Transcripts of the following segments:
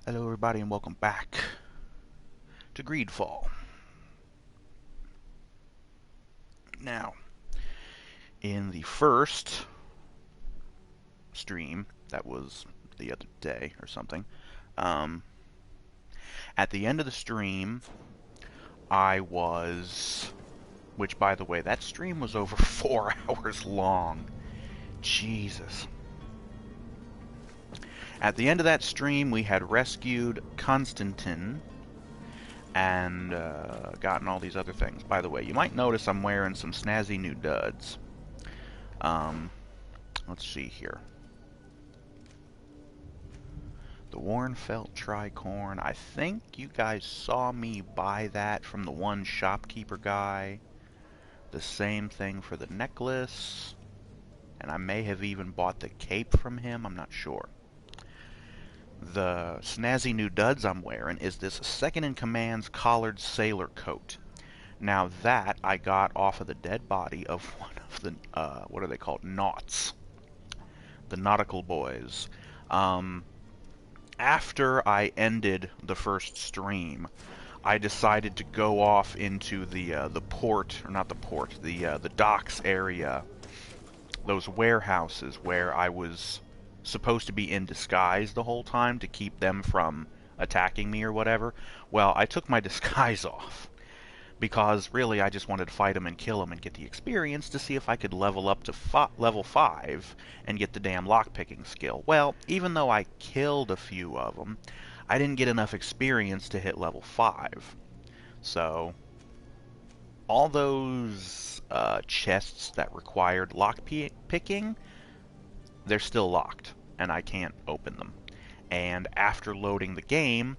Hello everybody and welcome back to Greedfall. Now, in the first stream, that was the other day or something, um, at the end of the stream, which by the way, that stream was over 4 hours long. Jesus. At the end of that stream, we had rescued Constantine and gotten all these other things. By the way, you might notice I'm wearing some snazzy new duds. Let's see here. The Warrenfelt tricorn. I think you guys saw me buy that from the one shopkeeper guy. The same thing for the necklace. And I may have even bought the cape from him. I'm not sure. The snazzy new duds I'm wearing is this second-in-command's collared sailor coat. Now that I got off of the dead body of one of the, what are they called? Naughts. The nautical boys. After I ended the first stream, I decided to go off into the port, or not the port, the docks area, those warehouses where I was supposed to be in disguise the whole time to keep them from attacking me or whatever. Well, I took my disguise off because really I just wanted to fight them and kill them and get the experience to see if I could level up to level 5 and get the damn lockpicking skill. Well, even though I killed a few of them, I didn't get enough experience to hit level 5. So, all those chests that required lockpicking, they're still locked, and I can't open them. And after loading the game,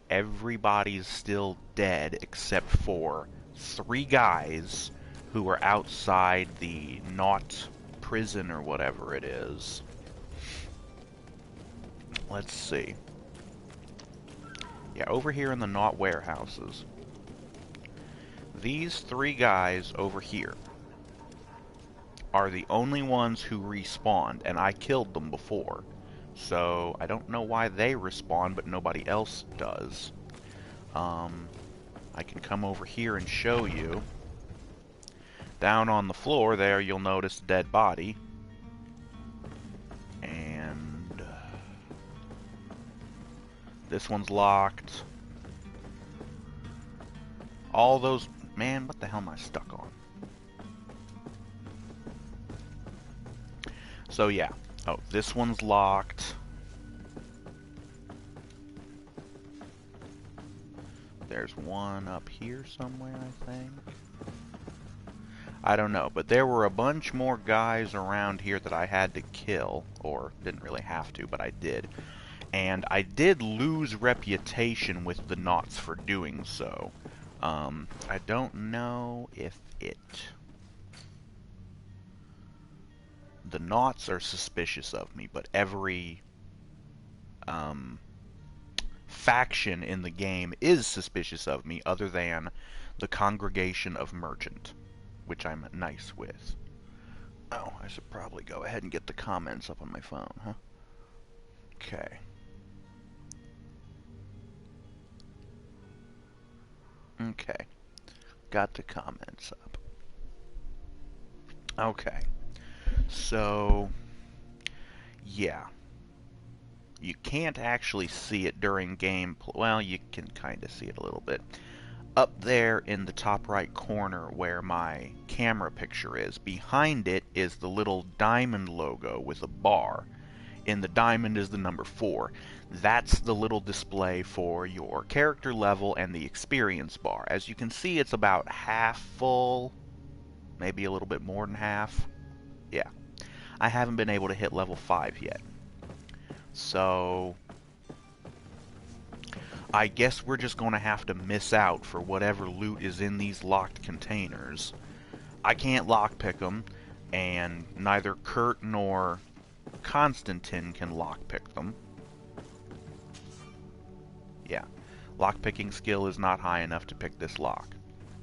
everybody's still dead except for 3 guys who were outside the Knot prison or whatever it is. Let's see. Yeah, over here in the Knot warehouses. These 3 guys over here are the only ones who respawned, and I killed them before. So, I don't know why they respawn, but nobody else does. I can come over here and show you. Down on the floor there, you'll notice a dead body. And this one's locked. All those... Man, what the hell am I stuck on? So, yeah. Oh, this one's locked. There's one up here somewhere, I think. I don't know, but there were a bunch more guys around here that I had to kill, or didn't really have to, but I did. And I did lose reputation with the Knots for doing so. I don't know if the Knots are suspicious of me, but every faction in the game is suspicious of me other than the Congregation of Merchant, which I'm nice with. Oh, I should probably go ahead and get the comments up on my phone, huh? Okay. Okay. Got the comments up. Okay. So, yeah. You can't actually see it during gameplay. Well, you can kind of see it a little bit. Up there in the top right corner where my camera picture is, behind it is the little diamond logo with a bar. In the diamond is the number 4. That's the little display for your character level and the experience bar. As you can see, it's about half full, maybe a little bit more than half. Yeah. I haven't been able to hit level 5 yet. So, I guess we're just going to have to miss out for whatever loot is in these locked containers. I can't lockpick them, and neither Kurt nor Constantine can lockpick them. Yeah, lockpicking skill is not high enough to pick this lock,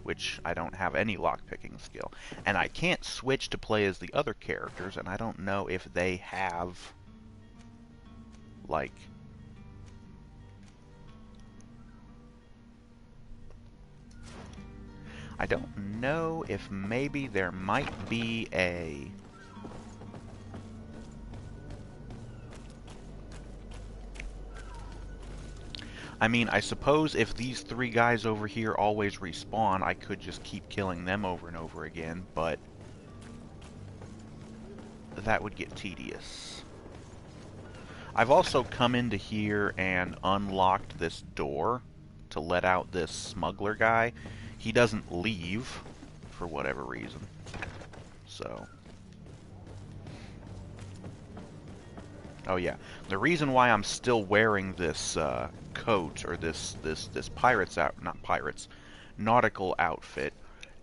which I don't have any lockpicking skill. And I can't switch to play as the other characters, and I don't know if they have, like, I don't know if maybe there might be a... I mean, I suppose if these three guys over here always respawn, I could just keep killing them over and over again, but that would get tedious. I've also come into here and unlocked this door to let out this smuggler guy. He doesn't leave for whatever reason. So... Oh yeah, the reason why I'm still wearing this coat, or this pirate's not pirates, nautical outfit,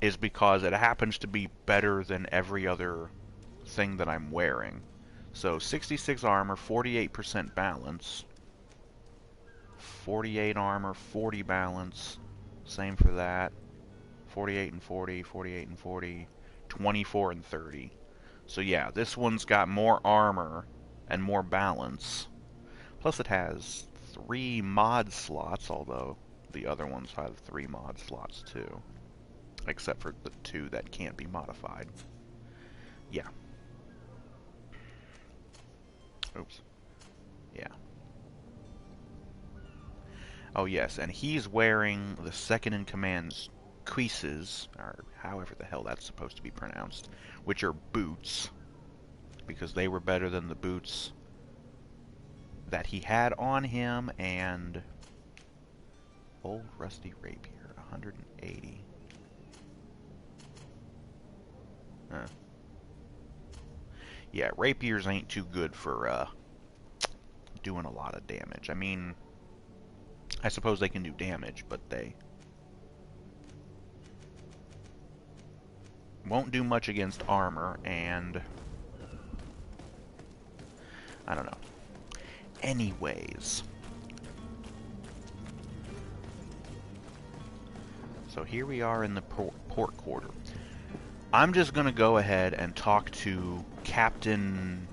is because it happens to be better than every other thing that I'm wearing. So 66 armor, 48% balance, 48 armor, 40 balance, same for that, 48 and 40, 48 and 40, 24 and 30. So yeah, this one's got more armor and more balance. Plus it has 3 mod slots, although the other ones have 3 mod slots too. Except for the 2 that can't be modified. Yeah. Oops. Yeah. Oh yes, and he's wearing the second in command's cuisses, or however the hell that's supposed to be pronounced, which are boots, because they were better than the boots that he had on him. And old rusty rapier, 180. Huh. Yeah, rapiers ain't too good for doing a lot of damage. I mean, I suppose they can do damage, but they won't do much against armor, and I don't know. Anyways, so here we are in the port quarter. I'm just gonna go ahead and talk to Captain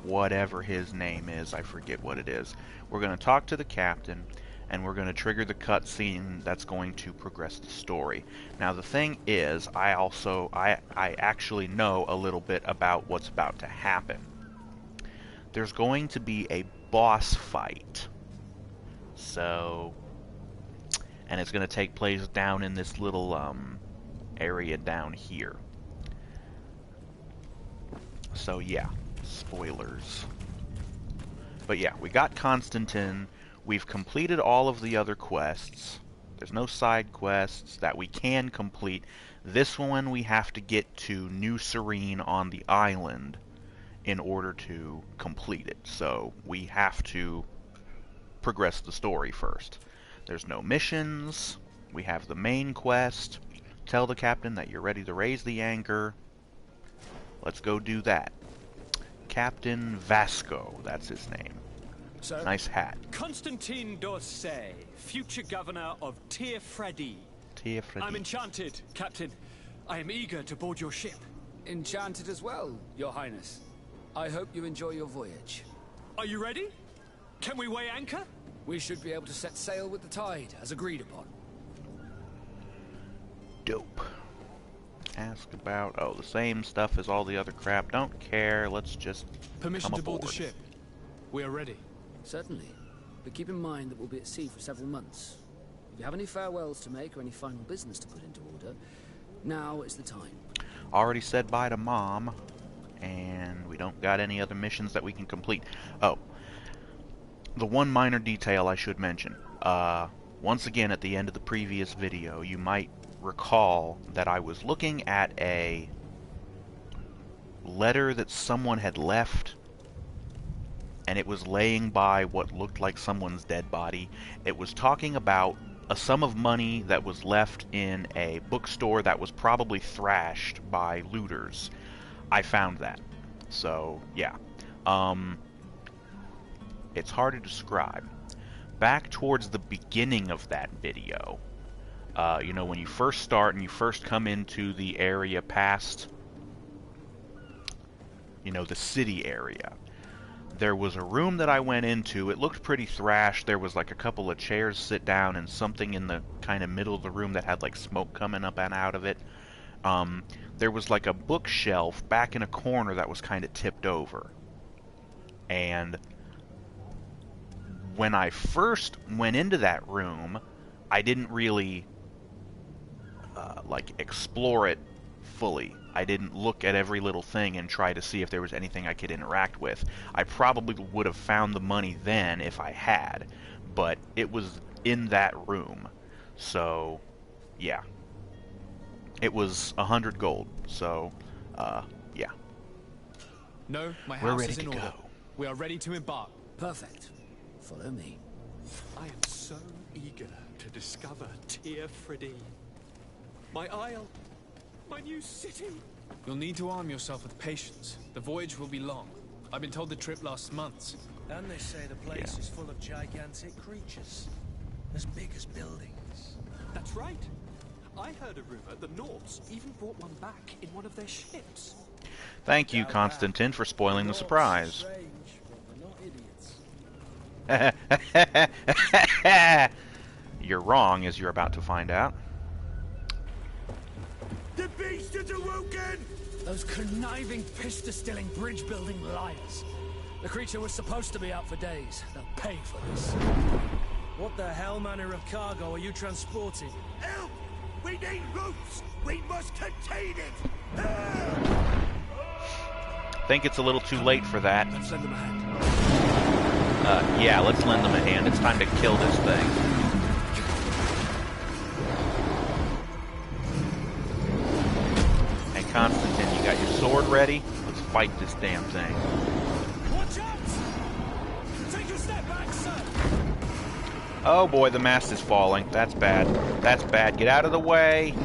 whatever his name is. I forget what it is. We're gonna talk to the captain, and we're gonna trigger the cutscene that's going to progress the story. Now the thing is, I actually know a little bit about what's about to happen. There's going to be a boss fight. So, and it's going to take place down in this little area down here. So yeah, spoilers. But yeah, we got Constantine. We've completed all of the other quests. There's no side quests that we can complete. This one we have to get to New Serene on the island in order to complete it. So we have to progress the story first. There's no missions. We have the main quest. Tell the captain that you're ready to raise the anchor. Let's go do that. Captain Vasco, that's his name. Sir? Nice hat. Constantine d'Orsay, future governor of Tirfredi. Tirfredi. I'm enchanted, Captain. I am eager to board your ship. Enchanted as well, Your Highness. I hope you enjoy your voyage. Are you ready? Can we weigh anchor? We should be able to set sail with the tide, as agreed upon. Dope. Ask about, oh, the same stuff as all the other crap. Don't care, let's just Permission come to board the aboard. ship. We are ready. Certainly. But keep in mind that we'll be at sea for several months. If you have any farewells to make or any final business to put into order, now is the time. Already said bye to Mom, and we don't got any other missions that we can complete. Oh, the one minor detail I should mention. Once again, at the end of the previous video, you might recall that I was looking at a letter that someone had left, and it was laying by what looked like someone's dead body. It was talking about a sum of money that was left in a bookstore that was probably thrashed by looters. I found that. So, yeah. It's hard to describe. Back towards the beginning of that video, you know, when you first start and you first come into the area past, you know, the city area, There was a room that I went into. It looked pretty thrashed. There was like a couple of chairs sit down and something in the kind of middle of the room that had like smoke coming up and out of it. There was like a bookshelf back in a corner that was kind of tipped over. And when I first went into that room, I didn't really like explore it fully. I didn't look at every little thing and try to see if there was anything I could interact with. I probably would have found the money then if I had, but it was in that room. So, yeah. It was 100 gold, so, yeah. No, my We're house ready is in to order. go. We are ready to embark. Perfect. Follow me. I am so eager to discover Tear Freddy. My isle. My new city. You'll need to arm yourself with patience. The voyage will be long. I've been told the trip lasts months. And they say the place is full of gigantic creatures. As big as buildings. That's right. I heard a rumor the Nords even brought one back in one of their ships. Thank you, Constantine, for spoiling the surprise. Strange, but they're not idiots. You're wrong, as you're about to find out. The beast is awoken! Those conniving, pista-stilling, bridge-building liars. The creature was supposed to be out for days. They'll pay for this. What the hell manner of cargo are you transporting? Help! We need roofs! We must contain it! Help! Think it's a little too late for that. Let's lend them a hand. Yeah, let's lend them a hand. It's time to kill this thing. Hey, Constantine, you got your sword ready? Let's fight this damn thing. Watch out! Take a step back, sir! Oh boy, the mast is falling. That's bad. That's bad. Get out of the way.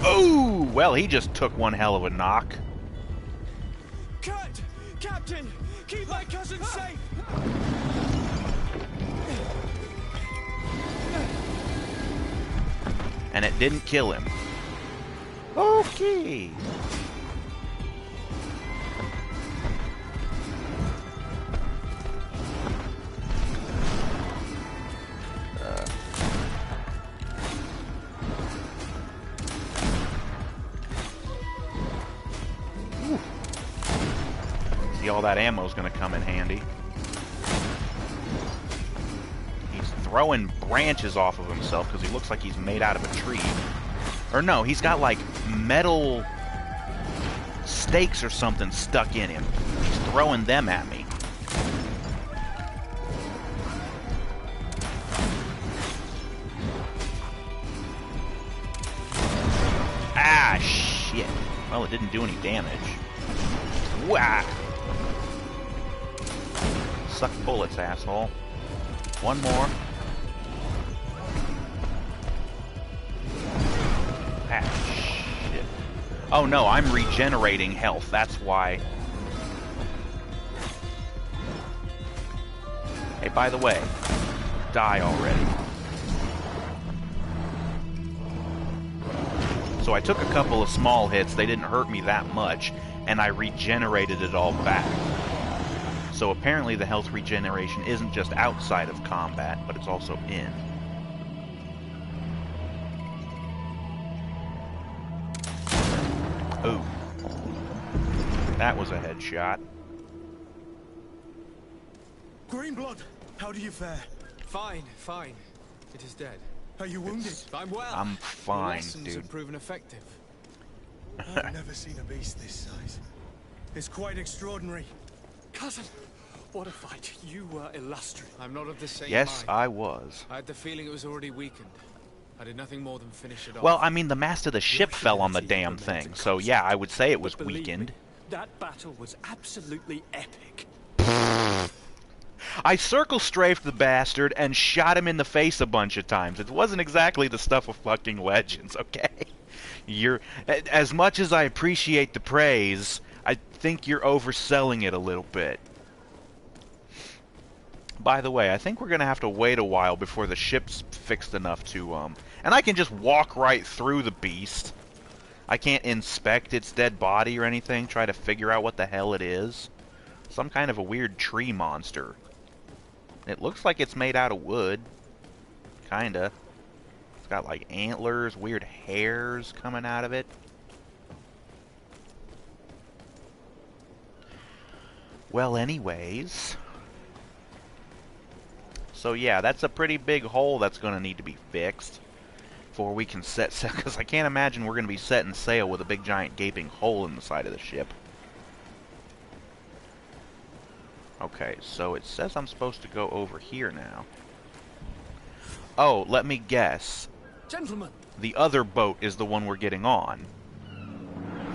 Oh, well, he just took one hell of a knock. Cut! Captain! Keep my cousin safe! And it didn't kill him. Okay. See, all that ammo's gonna come in handy. He's throwing branches off of himself because he looks like he's made out of a tree. Or no, he's got like metal stakes or something stuck in him. He's throwing them at me. Ah, shit. Well, it didn't do any damage. Wah! Suck bullets, asshole. One more. Ah, shit. Oh no, I'm regenerating health. That's why. Hey, by the way, die already. So I took a couple of small hits. They didn't hurt me that much, and I regenerated it all back. So apparently the health regeneration isn't just outside of combat, but it's also in. Ooh. That was a headshot. Greenblood, how do you fare? Fine, fine. It is dead. Are you wounded? I'm well. I'm Your fine, lessons dude. have proven effective. I've never seen a beast this size. It's quite extraordinary. Cousin, what a fight. You were illustrious. I'm not of the same Yes, mind. I was. I had the feeling it was already weakened. I did nothing more than finish it off. Well, I mean, the mast of the ship fell on the damn thing, so yeah, I would say it was But believe weakened. me, that battle was absolutely epic. I circle strafed the bastard and shot him in the face a bunch of times. It wasn't exactly the stuff of fucking legends, okay? As much as I appreciate the praise, I think you're overselling it a little bit. By the way, I think we're gonna have to wait a while before the ship's fixed enough to, and I can just walk right through the beast. I can't inspect its dead body or anything, try to figure out what the hell it is. Some kind of a weird tree monster. It looks like it's made out of wood. Kinda. It's got like antlers, weird hairs coming out of it. Well, anyways. So yeah, that's a pretty big hole that's going to need to be fixed before we can set sail, because I can't imagine we're going to be setting sail with a big giant gaping hole in the side of the ship. Okay, so it says I'm supposed to go over here now. Oh, let me guess. Gentlemen! The other boat is the one we're getting on.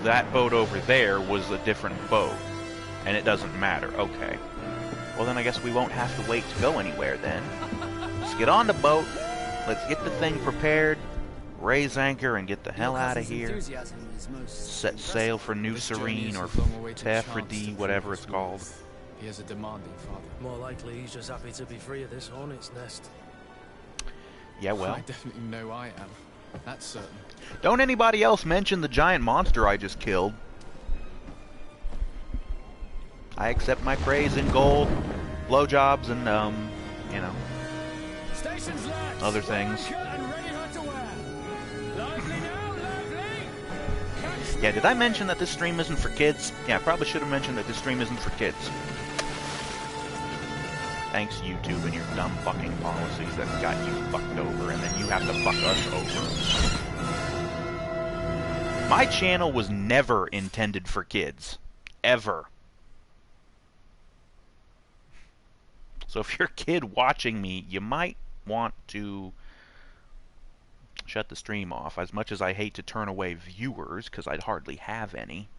That boat over there was a different boat. And it doesn't matter. Okay. Well, then I guess we won't have to wait to go anywhere then. Let's get on the boat. Let's get the thing prepared. Raise anchor and get the hell out of here. Set sail for New Serene or Tefredi, whatever it's called. He has a demanding father. More likely he's just happy to be free of this hornet's nest. Yeah, well. I definitely know I am. That's certain. Don't anybody else mention the giant monster I just killed. I accept my praise in gold, blowjobs, and, you know, other things. Yeah, did I mention that this stream isn't for kids? Yeah, I probably should have mentioned that this stream isn't for kids. Thanks, YouTube, and your dumb fucking policies that got you fucked over, and then you have to fuck us over. My channel was never intended for kids. Ever. So if you're a kid watching me, you might want to shut the stream off. As much as I hate to turn away viewers, because I'd hardly have any.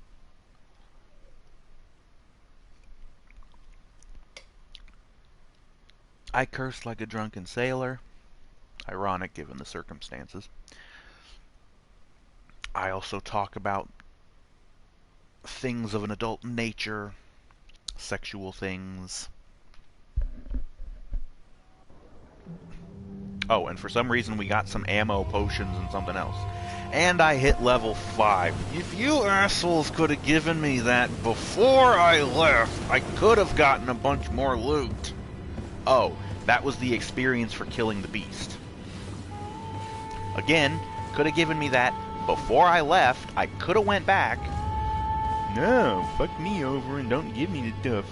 I curse like a drunken sailor. Ironic given the circumstances. I also talk about things of an adult nature, sexual things. Oh, and for some reason we got some ammo, potions, and something else. And I hit level 5. If you assholes could have given me that before I left, I could have gotten a bunch more loot. Oh, that was the experience for killing the beast. Again, could have given me that before I left. I could have went back. No, fuck me over and don't give me the stuff.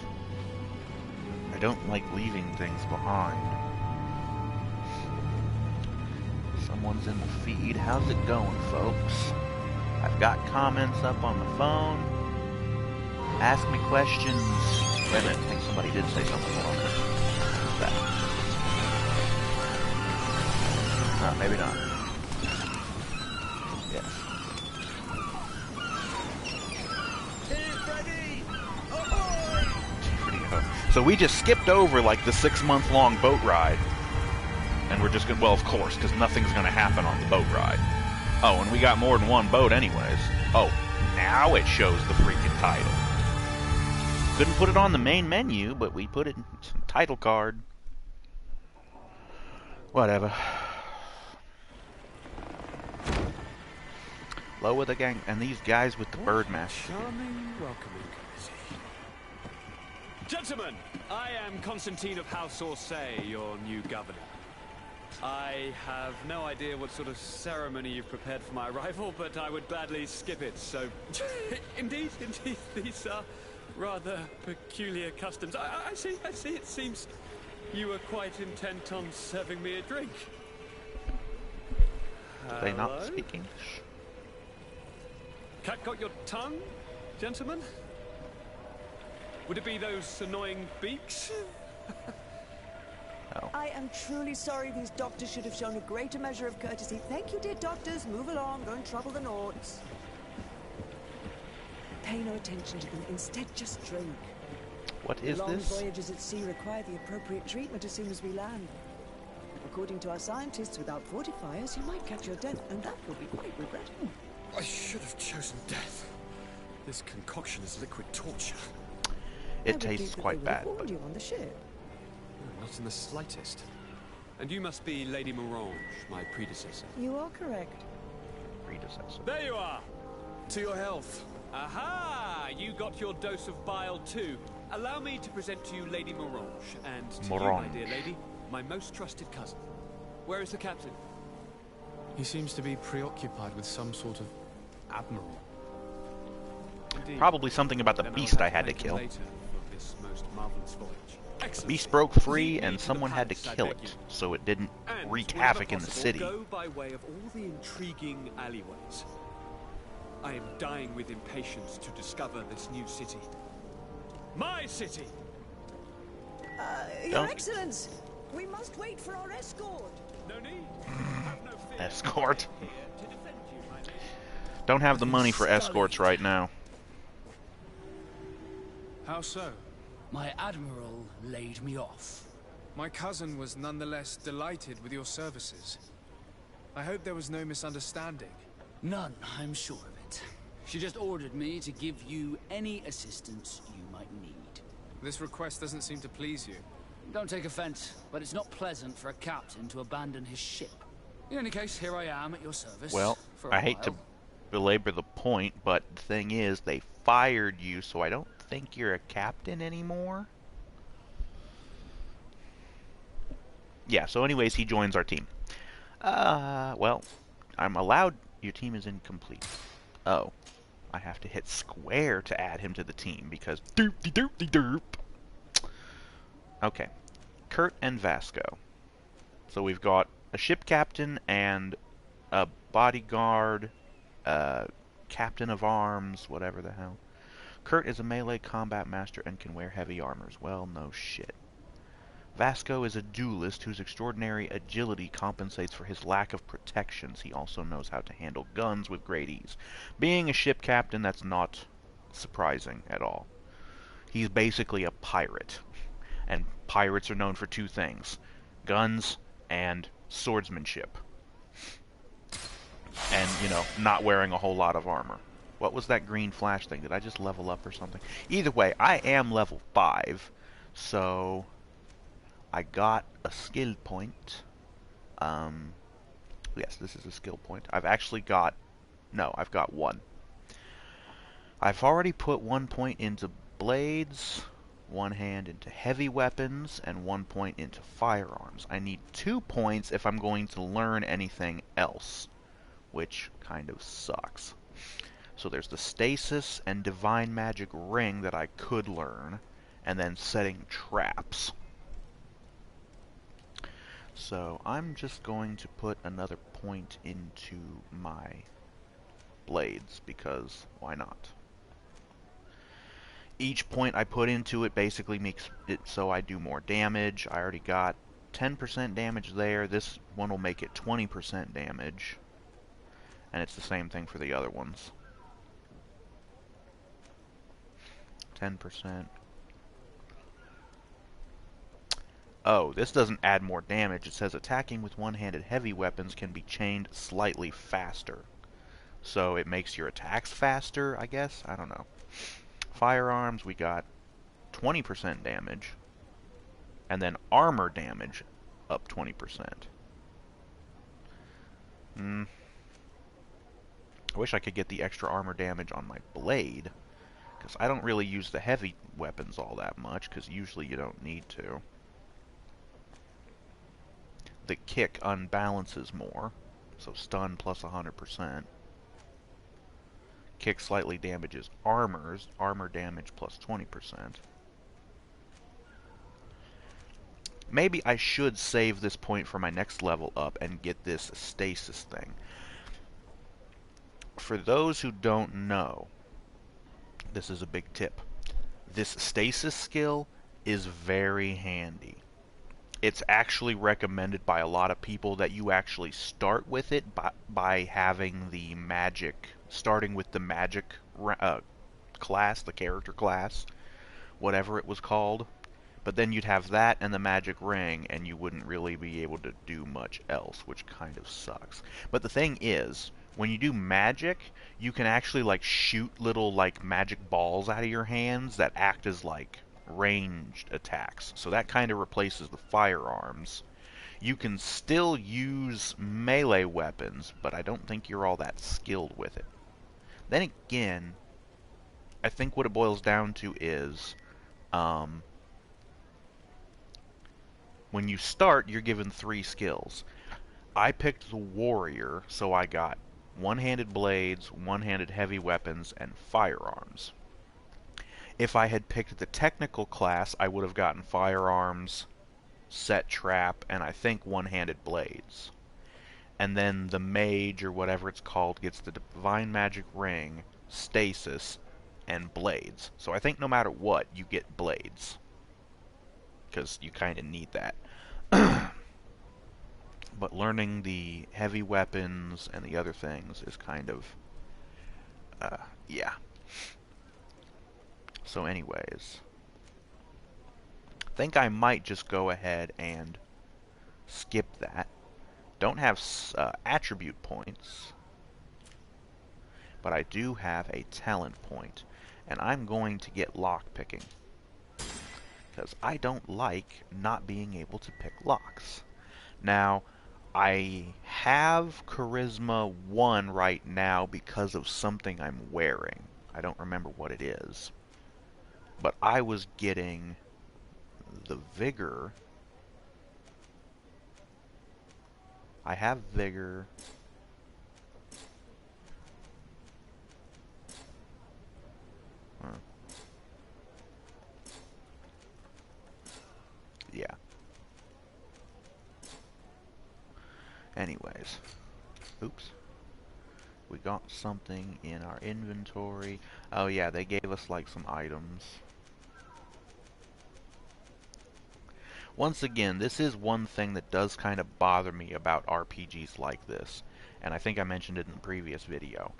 I don't like leaving things behind. Someone's in the feed. How's it going, folks? I've got comments up on the phone. Ask me questions. Wait a minute, I think somebody did say something along there. What's that? No, maybe not. Yes. So we just skipped over like the 6-month-long boat ride. And we're just gonna, well, of course, because nothing's gonna happen on the boat ride. Oh, and we got more than one boat anyways. Oh, now it shows the freaking title. Couldn't put it on the main menu, but we put it in some title card. Whatever. Lower the gang, and these guys with the bird mask. Charming, welcoming courtesy. Gentlemen, I am Constantine of House Orsay, your new governor. I have no idea what sort of ceremony you've prepared for my arrival, but I would gladly skip it, so... Indeed, these are rather peculiar customs. I see, it seems you were quite intent on serving me a drink. Do they not speak English? Cat got your tongue, gentlemen? Would it be those annoying beaks? Oh. I am truly sorry. These doctors should have shown a greater measure of courtesy. Thank you, dear doctors. Move along. Don't trouble the Nords. Pay no attention to them. Instead, just drink. What is Long this? voyages at sea require the appropriate treatment as soon as we land. According to our scientists, without fortifiers, you might catch your death, and that will be quite regrettable. I should have chosen death. This concoction is liquid torture. It tastes quite bad. But... you on the ship. Not in the slightest. And you must be Lady Morange, my predecessor. You are correct. Predecessor. There you are! To your health. Aha! You got your dose of bile too. Allow me to present to you Lady Morange, and to you, my dear lady, my most trusted cousin. Where is the captain? He seems to be preoccupied with some sort of admiral. Indeed. Probably something about the Then beast I'll I have had to thank him kill. later for this most marvelous voyage. The Excellency, beast broke free lead me and to someone the had to palace, I kill beg it, you. so it didn't And wreak whenever havoc in the possible, city. Go by way of all the intriguing alleyways. I am dying with impatience to discover this new city. My city! Your Don't- Excellence, we must wait for our escort. No need. Have no fear. Escort. I am here to defend you, my lady. Don't have the money for Scully. escorts right now. How so? My admiral laid me off. My cousin was nonetheless delighted with your services. I hope there was no misunderstanding. None, I'm sure of it. She just ordered me to give you any assistance you might need. This request doesn't seem to please you. Don't take offense, but it's not pleasant for a captain to abandon his ship. In any case, here I am at your service. Well, for a I hate to while. belabor the point, but the thing is, they fired you, so I don't think you're a captain anymore. Yeah, so anyways, he joins our team. Well, I'm allowed... Your team is incomplete. Oh. I have to hit square to add him to the team, because doop-de-doop-de-doop. Okay. Kurt and Vasco. So we've got a ship captain and a bodyguard, captain of arms, whatever the hell. Kurt is a melee combat master and can wear heavy armors. Well, no shit. Vasco is a duelist whose extraordinary agility compensates for his lack of protections. He also knows how to handle guns with great ease. Being a ship captain, that's not surprising at all. He's basically a pirate. And pirates are known for two things: guns and swordsmanship. And, you know, not wearing a whole lot of armor. What was that green flash thing? Did I just level up or something? Either way, I am level 5, so I got a skill point. Yes, this is a skill point. I've actually got... No, I've got 1. I've already put 1 point into blades, 1 hand into heavy weapons, and 1 point into firearms. I need 2 points if I'm going to learn anything else, which kind of sucks. So there's the stasis and divine magic ring that I could learn, and then setting traps. So I'm just going to put another point into my blades, because why not? Each point I put into it basically makes it so I do more damage. I already got 10% damage there. This one will make it 20% damage. And it's the same thing for the other ones. 10%. Oh, this doesn't add more damage. It says attacking with one-handed heavy weapons can be chained slightly faster. So it makes your attacks faster, I guess? I don't know. Firearms, we got 20% damage. And then armor damage up 20%. I wish I could get the extra armor damage on my blade, because I don't really use the heavy weapons all that much, because usually you don't need to. The kick unbalances more, so stun plus 100%. Kick slightly damages armors, armor damage plus 20%. Maybe I should save this point for my next level up and get this stasis thing. For those who don't know, this is a big tip. This stasis skill is very handy. It's actually recommended by a lot of people that you actually start with it by having the magic, starting with the magic class, the character class, whatever it was called. But then you'd have that and the magic ring, and you wouldn't really be able to do much else, which kind of sucks. But the thing is, when you do magic, you can actually like shoot little like magic balls out of your hands that act as like ranged attacks. So that kind of replaces the firearms. You can still use melee weapons, but I don't think you're all that skilled with it. Then again, I think what it boils down to is, when you start, you're given 3 skills. I picked the warrior, so I got one-handed blades, one-handed heavy weapons, and firearms. If I had picked the technical class, I would have gotten firearms, set trap, and I think one-handed blades. And then the mage, or whatever it's called, gets the divine magic ring, stasis, and blades. So I think no matter what, you get blades. Because you kind of need that. But learning the heavy weapons and the other things is kind of, yeah. So anyways, I think I might just go ahead and skip that. Don't have attribute points, but I do have a talent point, and I'm going to get lockpicking, because I don't like not being able to pick locks. Now, I have Charisma 1 right now because of something I'm wearing. I don't remember what it is. But I was getting the Vigor. I have Vigor. Yeah. Anyways. Oops. We got something in our inventory. Oh yeah, they gave us like some items. Once again, this is one thing that does kind of bother me about RPGs like this, and I think I mentioned it in the previous video.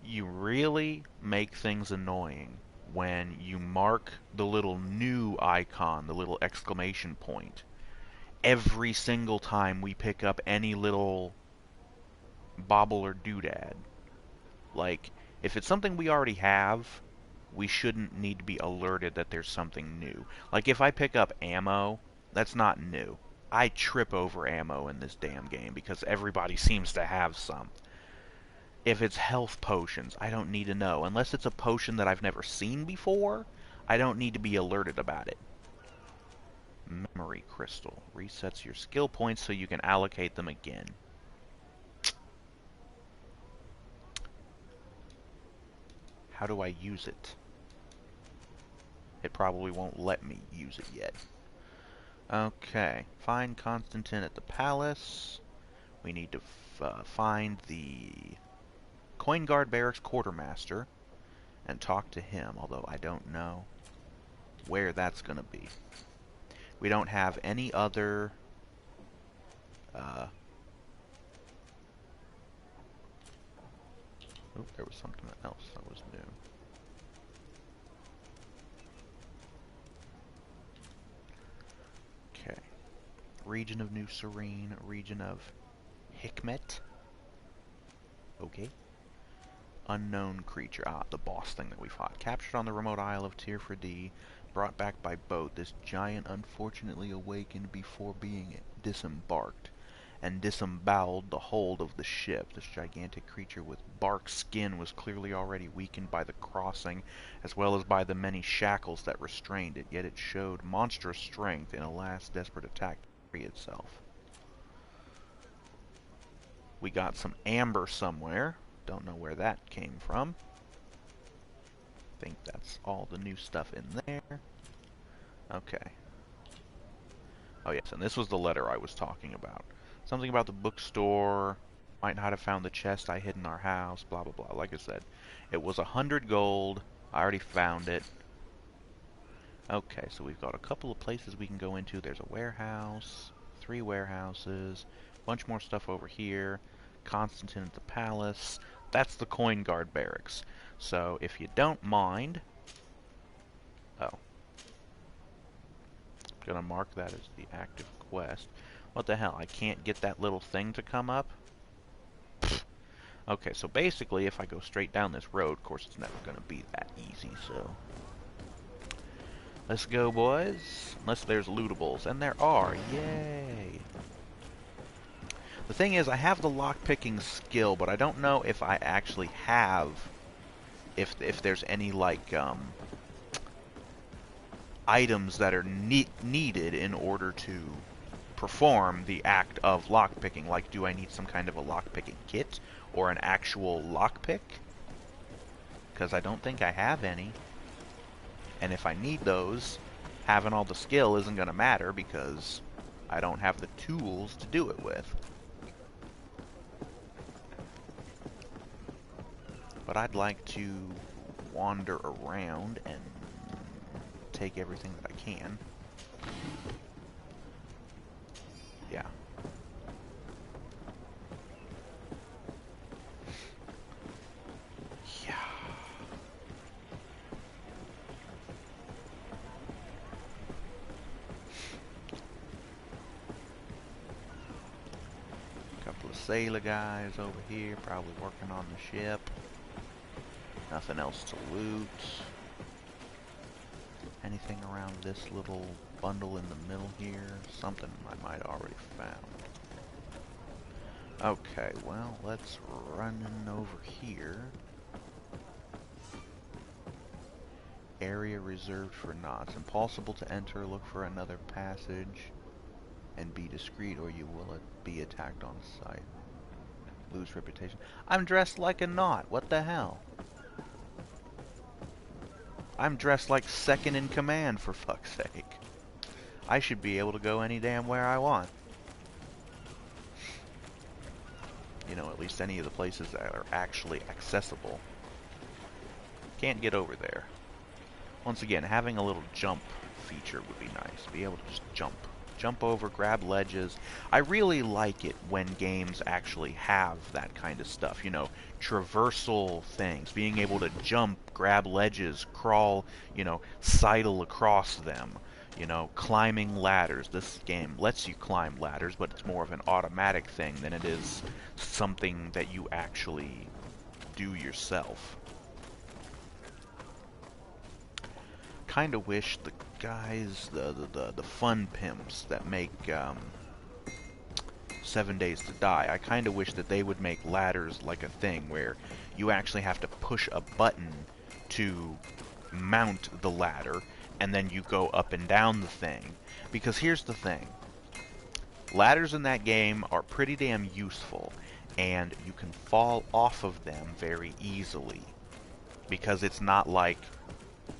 You really make things annoying when you mark the little new icon, the little exclamation point, every single time we pick up any little bauble or doodad. Like, if it's something we already have, we shouldn't need to be alerted that there's something new. Like, if I pick up ammo, that's not new. I trip over ammo in this damn game because everybody seems to have some. If it's health potions, I don't need to know. Unless it's a potion that I've never seen before, I don't need to be alerted about it. Memory crystal. Resets your skill points so you can allocate them again. How do I use it? It probably won't let me use it yet. Okay. Find Constantine at the palace. We need to find the Coin Guard Barracks Quartermaster and talk to him, although I don't know where that's going to be. We don't have any other oh, there was something else that was new. Okay. Region of New Serene, region of Hikmet. Okay. Unknown creature. Ah, the boss thing that we fought. Captured on the remote isle of Tirfredi, brought back by boat. This giant unfortunately awakened before being disembarked, and disemboweled the hold of the ship. This gigantic creature with bark skin was clearly already weakened by the crossing, as well as by the many shackles that restrained it, yet it showed monstrous strength in a last desperate attack to free itself. We got some amber somewhere. Don't know where that came from. Think that's all the new stuff in there. Okay. Oh yes, and this was the letter I was talking about. Something about the bookstore. Might not have found the chest I hid in our house. Blah blah blah. Like I said, it was 100 gold. I already found it. Okay, so we've got a couple of places we can go into. There's a warehouse, 3 warehouses, a bunch more stuff over here. Constantine at the palace. That's the Coin Guard Barracks. So, if you don't mind... Oh. I'm gonna mark that as the active quest. What the hell? I can't get that little thing to come up? Pfft. Okay, so basically, if I go straight down this road, of course it's never gonna be that easy, so... Let's go, boys. Unless there's lootables. And there are. Yay! The thing is, I have the lockpicking skill, but I don't know if I actually have if there's any like items that are needed in order to perform the act of lockpicking. Like, do I need some kind of a lockpicking kit or an actual lockpick? Because I don't think I have any. And if I need those, having all the skill isn't going to matter because I don't have the tools to do it with. But I'd like to wander around and take everything that I can. Yeah. Yeah. Couple of sailor guys over here, probably working on the ship. Nothing else to loot. Anything around this little bundle in the middle here? Something I might already found. Okay, well, let's run over here. Area reserved for knots. Impossible to enter. Look for another passage. And be discreet or you will be attacked on sight. Lose reputation. I'm dressed like a knot. What the hell? I'm dressed like second in command, for fuck's sake. I should be able to go any damn where I want. You know, at least any of the places that are actually accessible. Can't get over there. Once again, having a little jump feature would be nice. Be able to just jump. Jump over, grab ledges. I really like it when games actually have that kind of stuff. You know, traversal things. Being able to jump, grab ledges, crawl, you know, sidle across them. You know, climbing ladders. This game lets you climb ladders, but it's more of an automatic thing than it is something that you actually do yourself. Kind of wish the guys, the fun pimps that make 7 Days to Die, I kind of wish that they would make ladders like a thing where you actually have to push a button to mount the ladder and then you go up and down the thing. Because here's the thing. Ladders in that game are pretty damn useful and you can fall off of them very easily because it's not like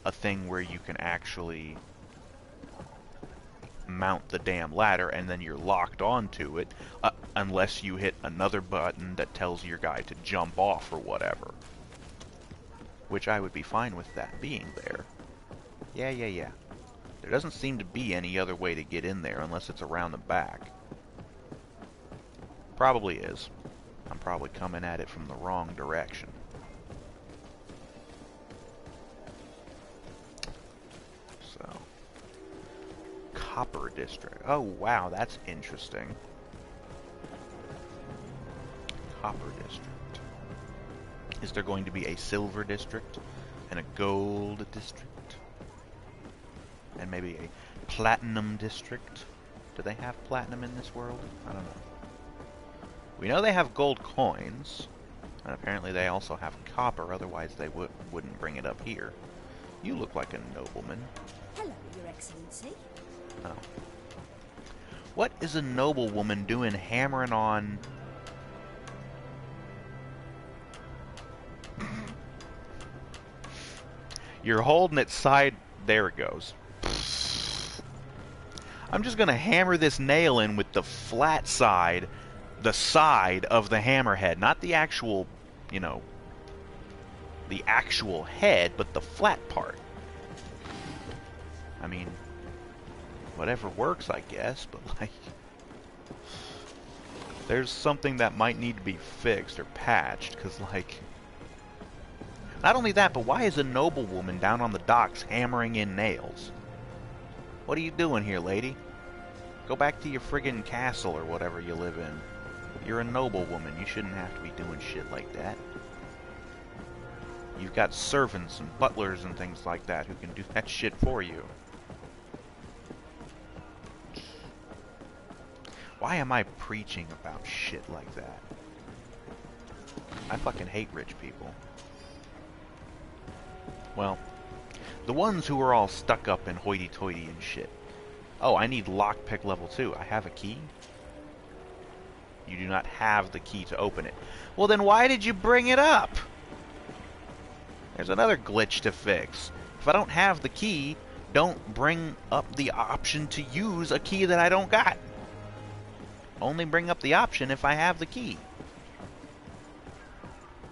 a thing where you can actually mount the damn ladder and then you're locked onto it unless you hit another button that tells your guy to jump off or whatever. Which I would be fine with that being there. Yeah. There doesn't seem to be any other way to get in there unless it's around the back. Probably is. I'm probably coming at it from the wrong direction. Copper District. Oh, wow, that's interesting. Copper District. Is there going to be a Silver District and a Gold District? And maybe a Platinum District? Do they have Platinum in this world? I don't know. We know they have gold coins, and apparently they also have copper, otherwise they wouldn't bring it up here. You look like a nobleman. Hello, Your Excellency. Oh. What is a noblewoman doing hammering on... You're holding it side... There it goes. I'm just gonna hammer this nail in with the flat side, the side of the hammerhead. Not the actual, you know, the actual head, but the flat part. I mean... whatever works, I guess, but like... there's something that might need to be fixed or patched, because like... not only that, but why is a noblewoman down on the docks hammering in nails? What are you doing here, lady? Go back to your friggin' castle or whatever you live in. You're a noblewoman, you shouldn't have to be doing shit like that. You've got servants and butlers and things like that who can do that shit for you. Why am I preaching about shit like that? I fucking hate rich people. Well, the ones who are all stuck up in hoity-toity and shit. Oh, I need lockpick level 2. I have a key? You do not have the key to open it. Well, then why did you bring it up? There's another glitch to fix. If I don't have the key, don't bring up the option to use a key that I don't got. Only bring up the option if I have the key.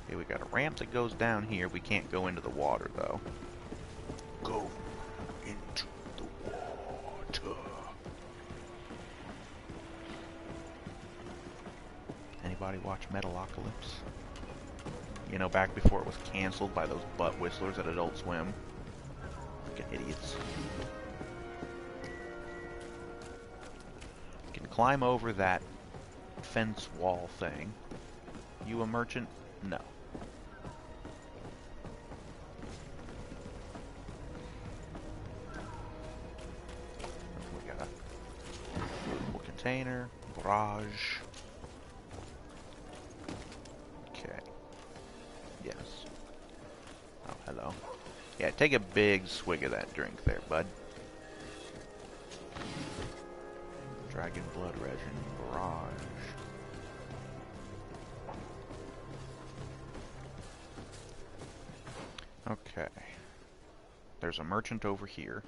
Okay, we got a ramp that goes down here. We can't go into the water, though. Go into the water. Anybody watch Metalocalypse? You know, back before it was canceled by those butt whistlers at Adult Swim. Fucking idiots. You can climb over that fence wall thing. You a merchant? No. We got a movable container, barrage. Okay. Yes. Oh, hello. Yeah, take a big swig of that drink there, bud. Dragon blood resin, barrage. Okay. There's a merchant over here.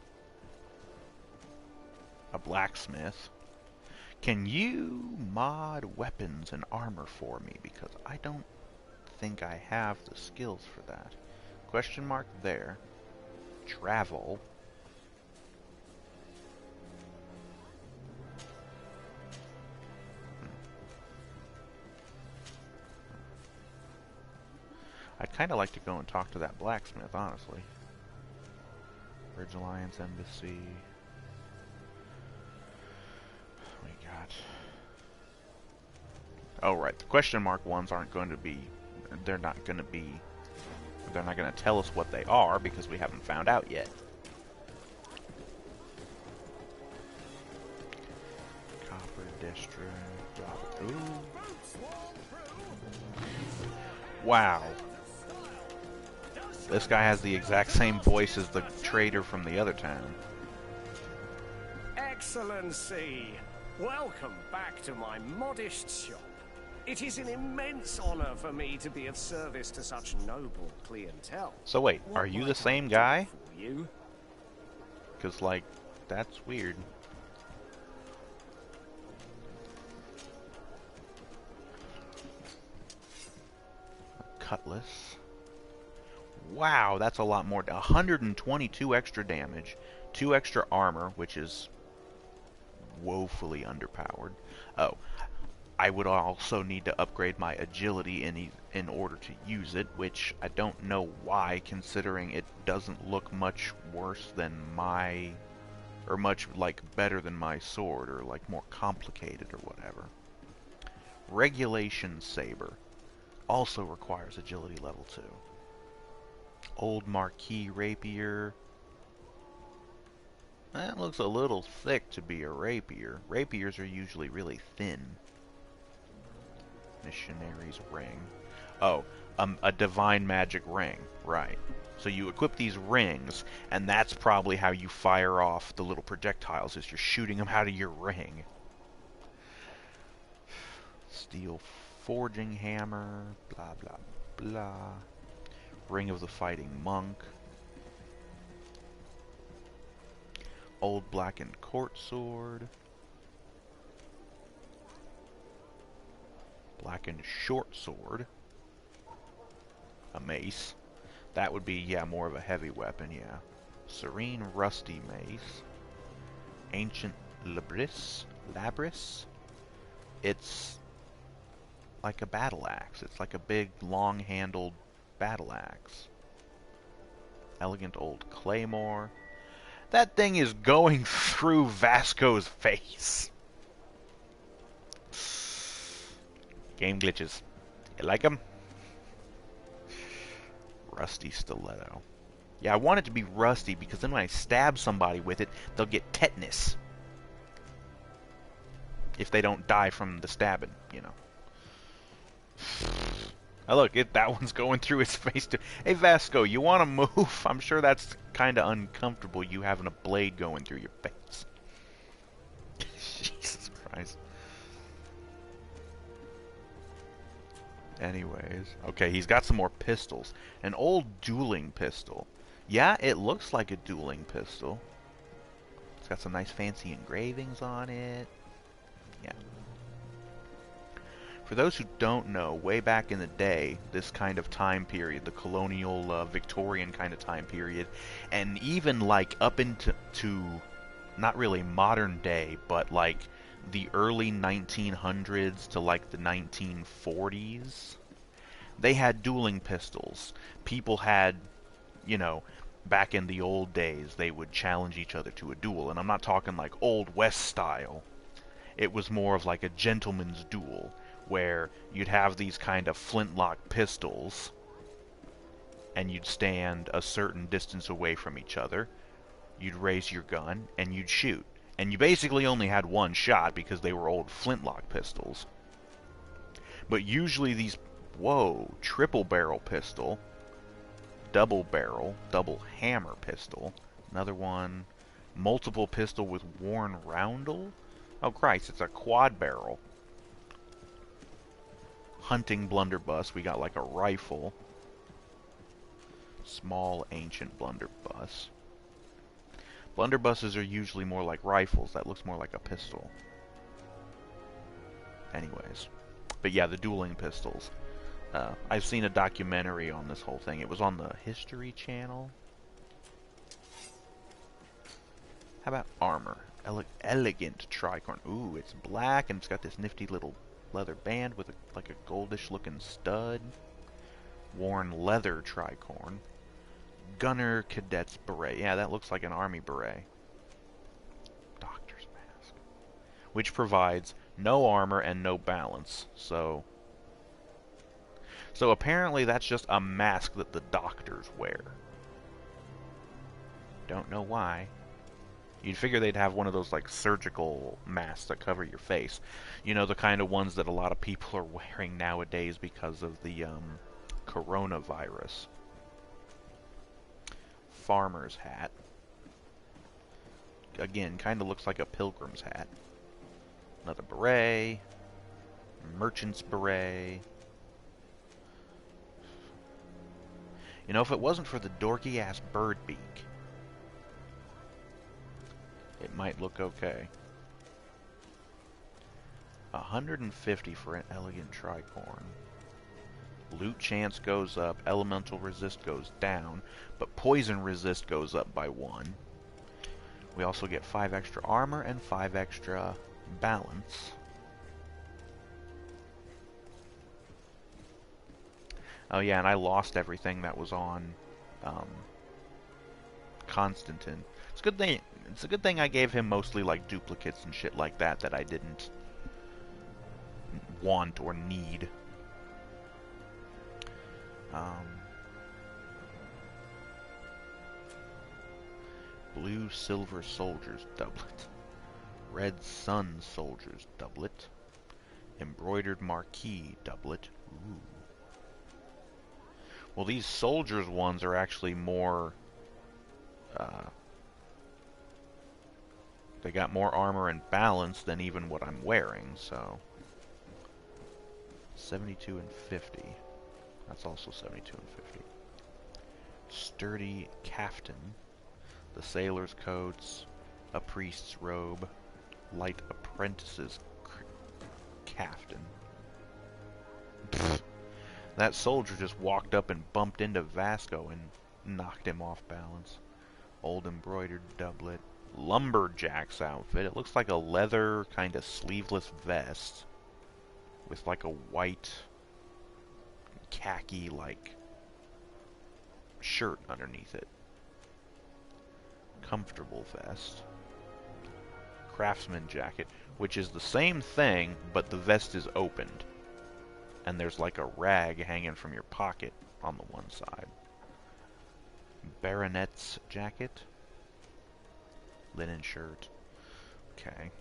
A blacksmith. Can you mod weapons and armor for me? Because I don't think I have the skills for that. Question mark there. Travel. I'd kind of like to go and talk to that blacksmith, honestly. Bridge Alliance Embassy. We got... Oh, right. The question mark ones aren't going to be... They're not going to tell us what they are because we haven't found out yet. Copper District. Ooh. Wow. This guy has the exact same voice as the trader from the other town. Excellency, welcome back to my modest shop. It is an immense honor for me to be of service to such noble clientele. So wait, are you the same guy? For you? Because, like, that's weird. Cutlass. Wow, that's a lot more. 122 extra damage, 2 extra armor, which is woefully underpowered. Oh, I would also need to upgrade my agility in order to use it, which I don't know why, considering it doesn't look much worse than my, or much like better than my sword, or like more complicated or whatever. Regulation Saber also requires agility level 2. Old Marquis Rapier. That looks a little thick to be a rapier. Rapiers are usually really thin. Missionary's Ring. Oh, a divine magic ring. Right. So you equip these rings, and that's probably how you fire off the little projectiles, is you're shooting them out of your ring. Steel forging hammer. Blah, blah, blah. Ring of the Fighting Monk. Old blackened court sword. Blackened short sword. A mace. That would be, yeah, more of a heavy weapon, yeah. Serene rusty mace. Ancient labris. It's like a battle axe. It's like a big, long-handled battle axe. Elegant old claymore. That thing is going through Vasco's face. Game glitches. You like them? Rusty stiletto. Yeah, I want it to be rusty because then when I stab somebody with it, they'll get tetanus. If they don't die from the stabbing, you know. Oh, look, that one's going through his face too. Hey, Vasco, you want to move? I'm sure that's kind of uncomfortable, you having a blade going through your face. Jesus Christ. Anyways. Okay, he's got some more pistols. An old dueling pistol. Yeah, it looks like a dueling pistol. It's got some nice fancy engravings on it. Yeah. For those who don't know, way back in the day, this kind of time period, the colonial Victorian kind of time period, and even like up into not really modern day, but like the early 1900s to like the 1940s, they had dueling pistols. People had, you know, back in the old days, they would challenge each other to a duel, and I'm not talking like Old West style. It was more of like a gentleman's duel, where you'd have these kind of flintlock pistols, and you'd stand a certain distance away from each other. You'd raise your gun, and you'd shoot. And you basically only had one shot because they were old flintlock pistols. But usually these, whoa, triple barrel pistol, double barrel, double hammer pistol, another one, multiple pistol with worn roundel. Oh Christ, it's a quad barrel. Hunting blunderbuss, we got like a rifle. Small ancient blunderbuss. Blunderbusses are usually more like rifles. That looks more like a pistol. Anyways. But yeah, the dueling pistols. I've seen a documentary on this whole thing. It was on the History Channel. How about armor? Elegant tricorn. Ooh, it's black and it's got this nifty little leather band with like a goldish looking stud. Worn leather tricorn. Gunner cadet's beret. Yeah, that looks like an army beret. Doctor's mask. Which provides no armor and no balance. So apparently that's just a mask that the doctors wear. Don't know why. You'd figure they'd have one of those like surgical masks that cover your face. You know, the kind of ones that a lot of people are wearing nowadays because of the coronavirus. Farmer's hat. Again, kind of looks like a pilgrim's hat. Another beret. Merchant's beret. You know, if it wasn't for the dorky-ass bird beak, it might look okay. 150 for an elegant tricorn. Loot chance goes up, elemental resist goes down, but poison resist goes up by 1. We also get 5 extra armor and 5 extra balance. Oh yeah, and I lost everything that was on Constantine. It's a good thing I gave him mostly like duplicates and shit like that I didn't want or need. Blue Silver Soldier's doublet. Red Sun Soldier's doublet. Embroidered Marquis doublet. Ooh. Well, these soldiers ones are actually more... they got more armor and balance than even what I'm wearing, so... 72 and 50. That's also 72 and 50. Sturdy Caftan. The sailor's coats. A priest's robe. Light apprentice's caftan. Pfft. That soldier just walked up and bumped into Vasco and knocked him off balance. Old embroidered doublet. Lumberjack's outfit. It looks like a leather kind of sleeveless vest with like a white khaki like shirt underneath it. Comfortable vest. Craftsman jacket, which is the same thing, but the vest is opened. And there's like a rag hanging from your pocket on the one side. Baronet's jacket. Linen shirt. Okay.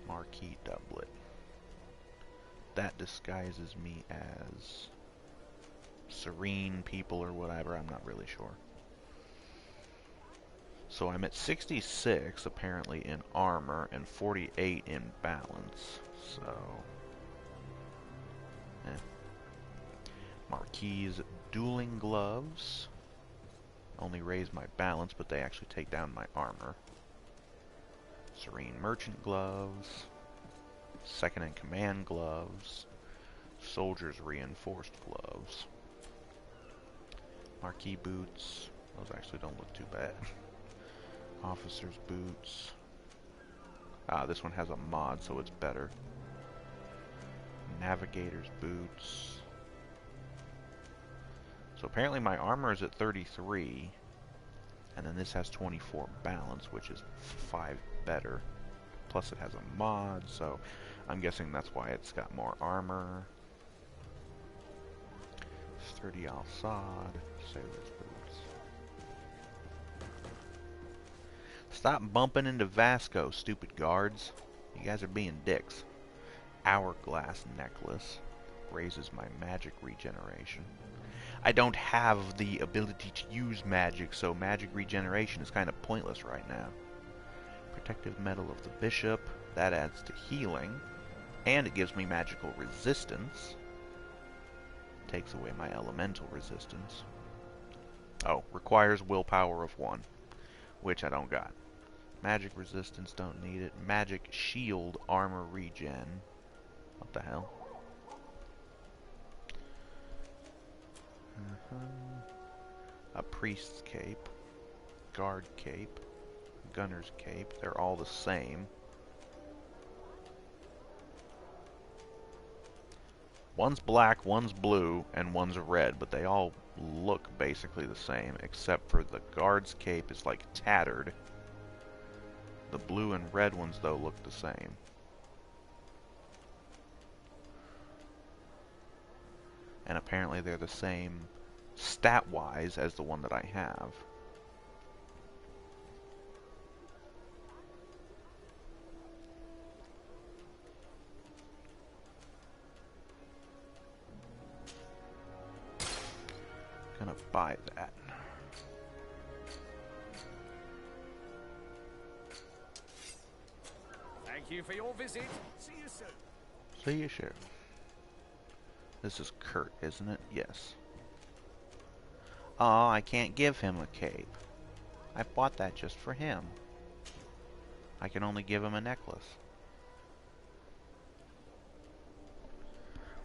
Marquis doublet. that disguises me as Serene people or whatever. I'm not really sure. So I'm at 66 apparently in armor and 48 in balance. So, Marquise dueling gloves only raise my balance, but they actually take down my armor. Serene merchant gloves, second in command gloves, soldier's reinforced gloves. Marquis boots, those actually don't look too bad. Officer's boots. Ah, this one has a mod, so it's better. Navigator's boots. So apparently my armor is at 33, and then this has 24 balance, which is 5 better. Plus it has a mod, so I'm guessing that's why it's got more armor. Sturdy al-Sad, sailor's boots. Stop bumping into Vasco, stupid guards. You guys are being dicks. Hourglass necklace raises my magic regeneration. I don't have the ability to use magic, so magic regeneration is kind of pointless right now. Protective Medal of the Bishop, that adds to healing, and it gives me magical resistance. Takes away my elemental resistance. Oh, requires willpower of 1, which I don't got. Magic resistance, don't need it. Magic shield, armor regen. What the hell? A priest's cape, guard cape, gunner's cape. They're all the same. One's black, one's blue, and one's red, but they all look basically the same, except for the guard's cape is like tattered. The blue and red ones, though, look the same. And apparently they're the same stat-wise as the one that I have. Gonna buy that. Thank you for your visit. See you soon. See you soon. This is Kurt, isn't it? Yes. Oh, I can't give him a cape. I bought that just for him. I can only give him a necklace.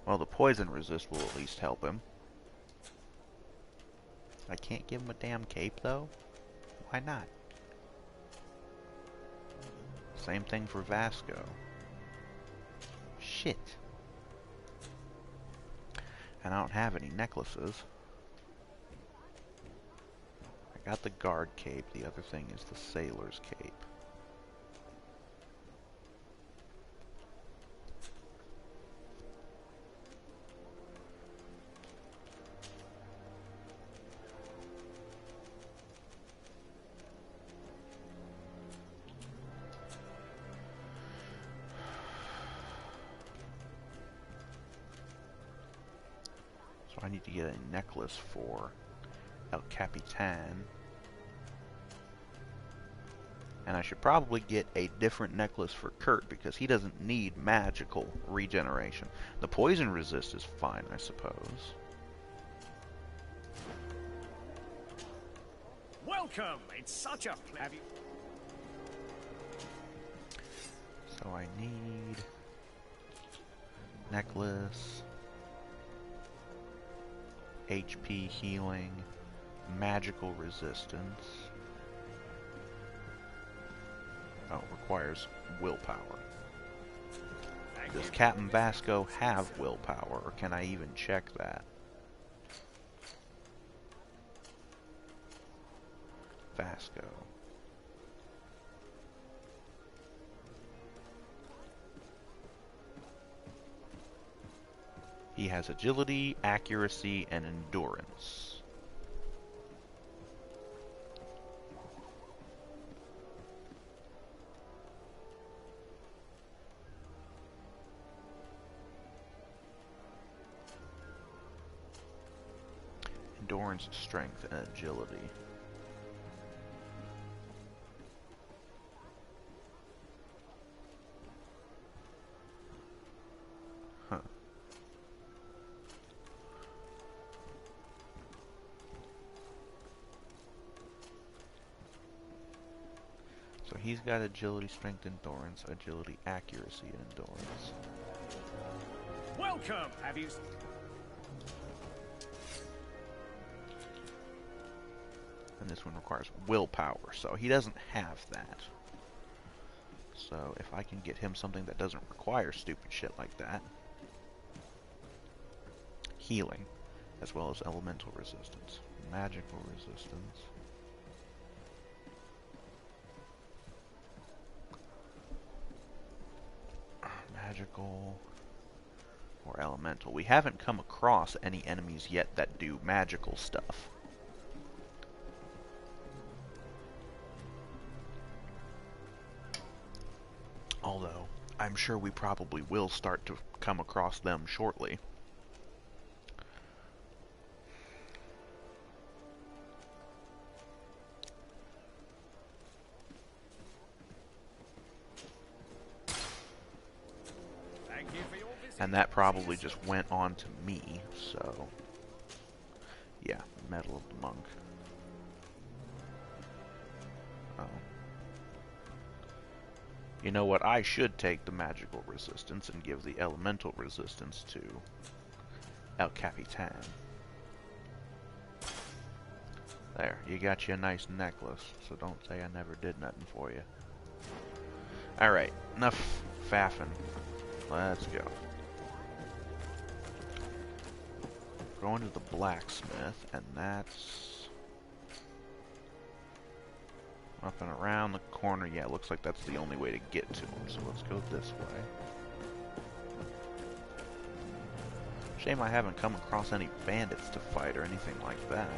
Well, the poison resist will at least help him. I can't give him a damn cape, though? Why not? Same thing for Vasco. Shit. And I don't have any necklaces. I got the guard cape. The other thing is the sailor's cape. So I need to get a necklace for El Capitan. And I should probably get a different necklace for Kurt because he doesn't need magical regeneration. The poison resist is fine, I suppose. Welcome! It's such a pleasure. So I need necklace, HP healing, magical resistance. Oh, requires willpower. Does Captain Vasco have willpower, or can I even check that? Vasco. He has agility, accuracy, and endurance. endurance, strength, and agility. Huh. So he's got agility, strength, endurance, agility, accuracy, and endurance. Welcome! Have you... And this one requires willpower, so he doesn't have that. So if I can get him something that doesn't require stupid shit like that. Healing, as well as elemental resistance, magical resistance. Magical or elemental. We haven't come across any enemies yet that do magical stuff. Although, I'm sure we probably will start to come across them shortly. And that probably just went on to me, so... Yeah, Medal of the Monk. Oh. You know what, I should take the magical resistance and give the elemental resistance to El Capitan. There, you got you a nice necklace, so don't say I never did nothing for you. Alright, enough faffing. Let's go. Going to the blacksmith, and that's up and around the corner. Yeah, it looks like that's the only way to get to him, so let's go this way. Shame I haven't come across any bandits to fight or anything like that.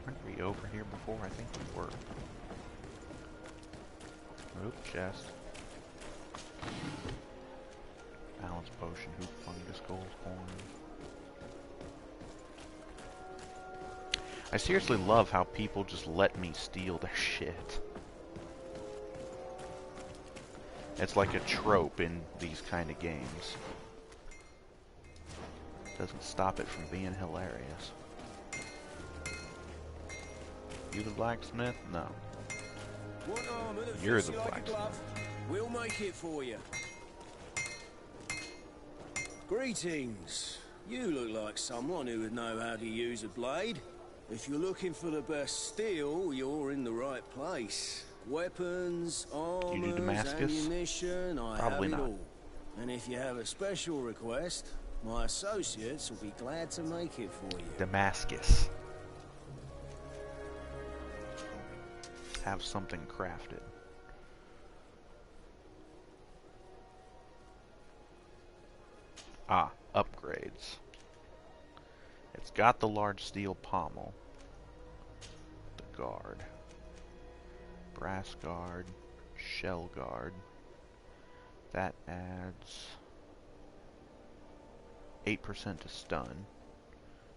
Weren't we over here before? I think we were. Oop, chest. Balance potion, hoop fungus, gold horn. I seriously love how people just let me steal their shit. It's like a trope in these kind of games. Doesn't stop it from being hilarious. You the blacksmith? No. You're the blacksmith. We'll make it for you. Greetings. You look like someone who would know how to use a blade. If you're looking for the best steel, you're in the right place. Weapons, armors, ammunition, I have it all. And if you have a special request, my associates will be glad to make it for you. Damascus. Have something crafted. Ah, upgrades. It's got the large steel pommel. The guard. Brass guard. Shell guard. That adds 8% to stun.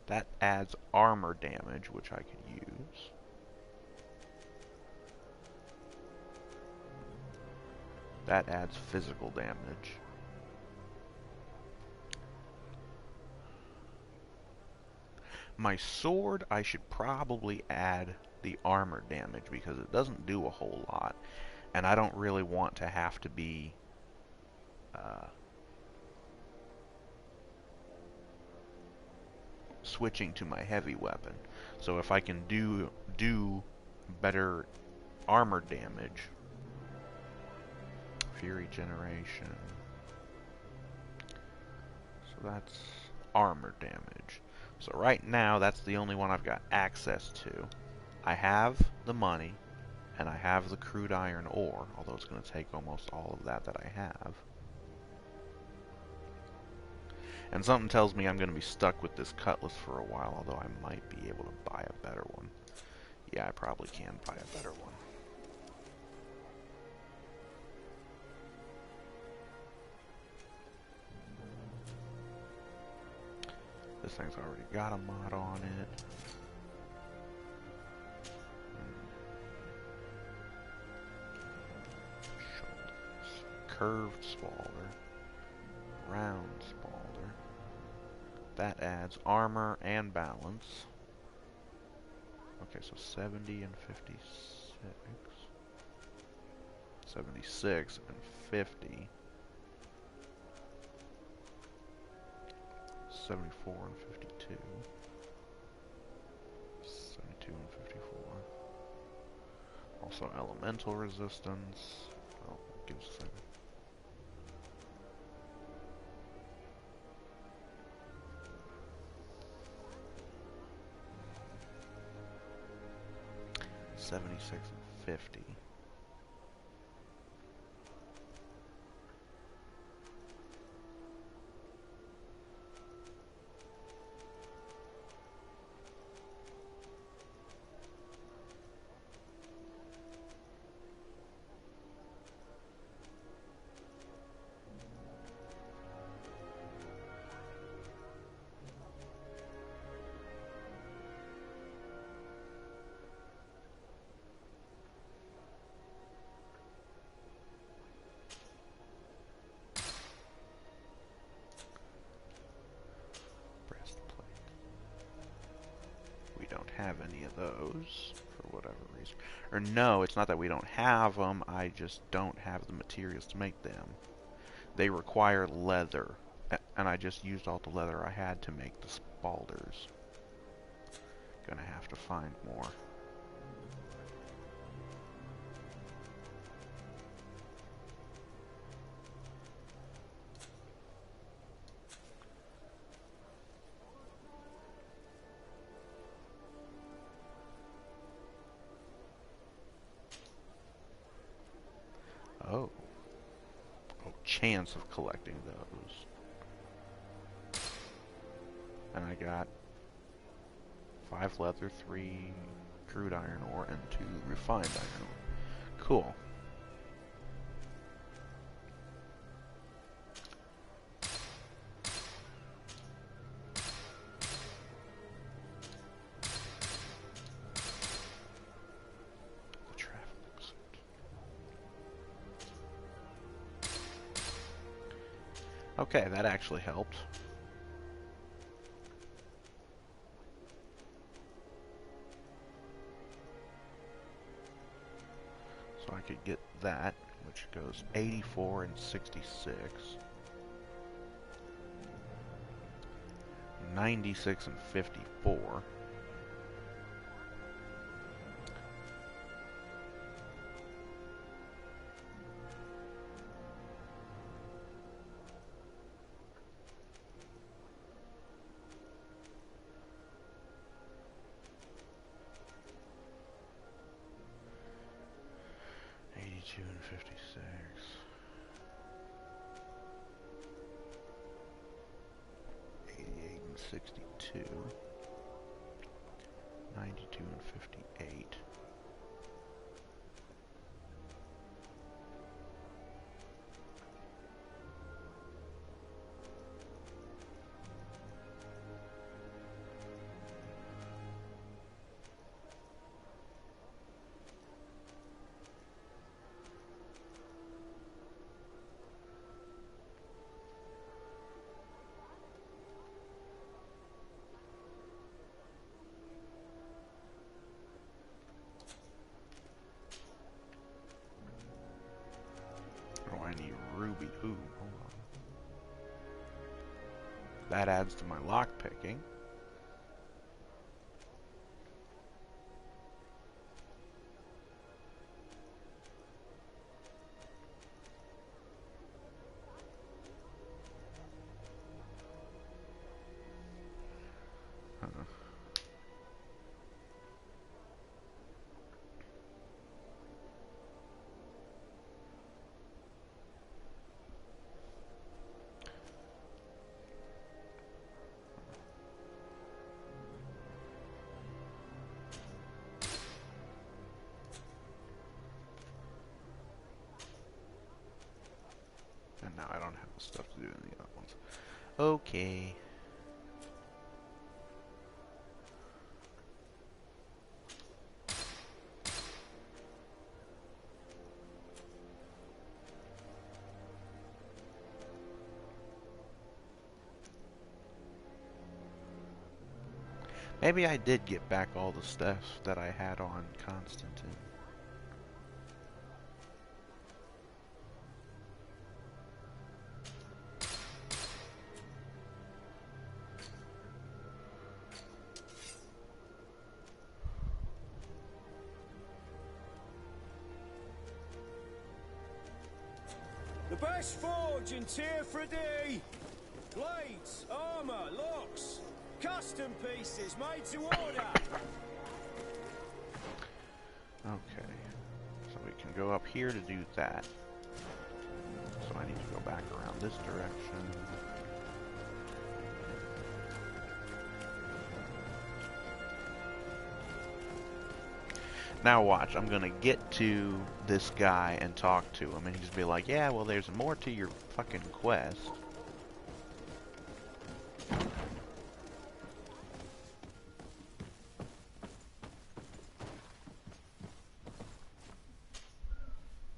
That adds armor damage, which I could use. That adds physical damage. My sword, I should probably add the armor damage because it doesn't do a whole lot. And I don't really want to have to be switching to my heavy weapon. So if I can do better armor damage, Fury generation. So that's armor damage. So right now, that's the only one I've got access to. I have the money, and I have the crude iron ore, although it's going to take almost all of that I have. And something tells me I'm going to be stuck with this cutlass for a while, although I might be able to buy a better one. Yeah, I probably can buy a better one. This thing's already got a mod on it. Shoulders. Curved spalder. Round spalder. That adds armor and balance. Okay, so 70 and 56. 76 and 50. 74 and 52. 72 and 54. Also elemental resistance. Oh, give us a second. $76 and $50. Have any of those for whatever reason. Or no, it's not that we don't have them, I just don't have the materials to make them. They require leather, and I just used all the leather I had to make the spalders. Gonna have to find more. Oh. Oh, chance of collecting those. And I got 5 leather, 3 crude iron ore, and 2 refined iron ore. Cool. Okay, that actually helped. So I could get that, which goes 84 and 66. 96 and 54. And 56. 88 and 62. 92 and 58. Ruby. Ooh, hold on. That adds to my lock picking. And now I don't have the stuff to do in the other ones. Okay. Maybe I did get back all the stuff that I had on Constantine. The best forge in Tier 3D! Blades, armor, locks, custom pieces made to order! Okay, so we can go up here to do that. So I need to go back around this direction. Now watch, I'm gonna get to this guy and talk to him, and he's be like, yeah, well, there's more to your fucking quest.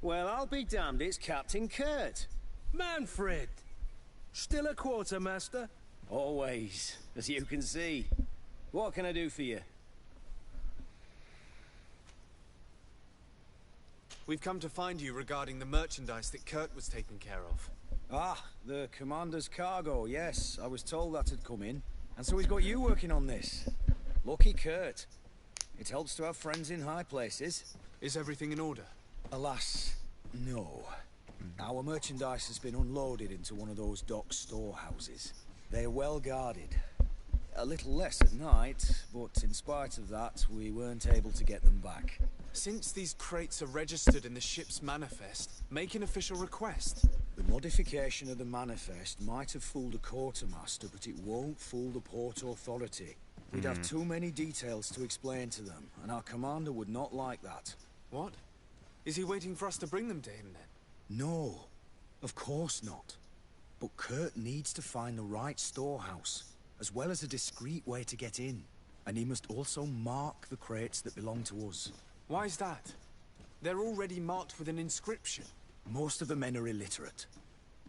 Well, I'll be damned, it's Captain Kurt. Manfred! Still a quartermaster? Always, as you can see. What can I do for you? We've come to find you regarding the merchandise that Kurt was taking care of. Ah, the commander's cargo, yes. I was told that had come in. And so he's got you working on this. Lucky Kurt. It helps to have friends in high places. Is everything in order? Alas, no. Our merchandise has been unloaded into one of those dock storehouses. They're well guarded. A little less at night, but in spite of that, we weren't able to get them back. Since these crates are registered in the ship's manifest, make an official request. The modification of the manifest might have fooled a quartermaster, but it won't fool the Port Authority. We'd have too many details to explain to them, and our commander would not like that. What? Is he waiting for us to bring them to him then? No, of course not. But Kurt needs to find the right storehouse, as well as a discreet way to get in. And he must also mark the crates that belong to us. Why's that? They're already marked with an inscription. Most of the men are illiterate.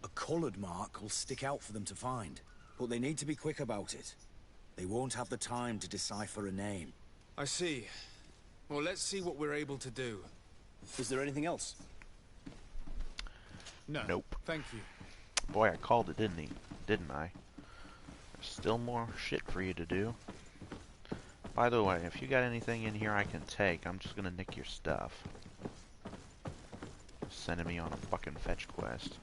A coloured mark will stick out for them to find, but they need to be quick about it. They won't have the time to decipher a name. I see. Well, let's see what we're able to do. Is there anything else? No. Nope. Thank you. Boy, I called it, didn't I? There's still more shit for you to do. By the way, if you got anything in here I can take, I'm just gonna nick your stuff. Sending me on a fucking fetch quest.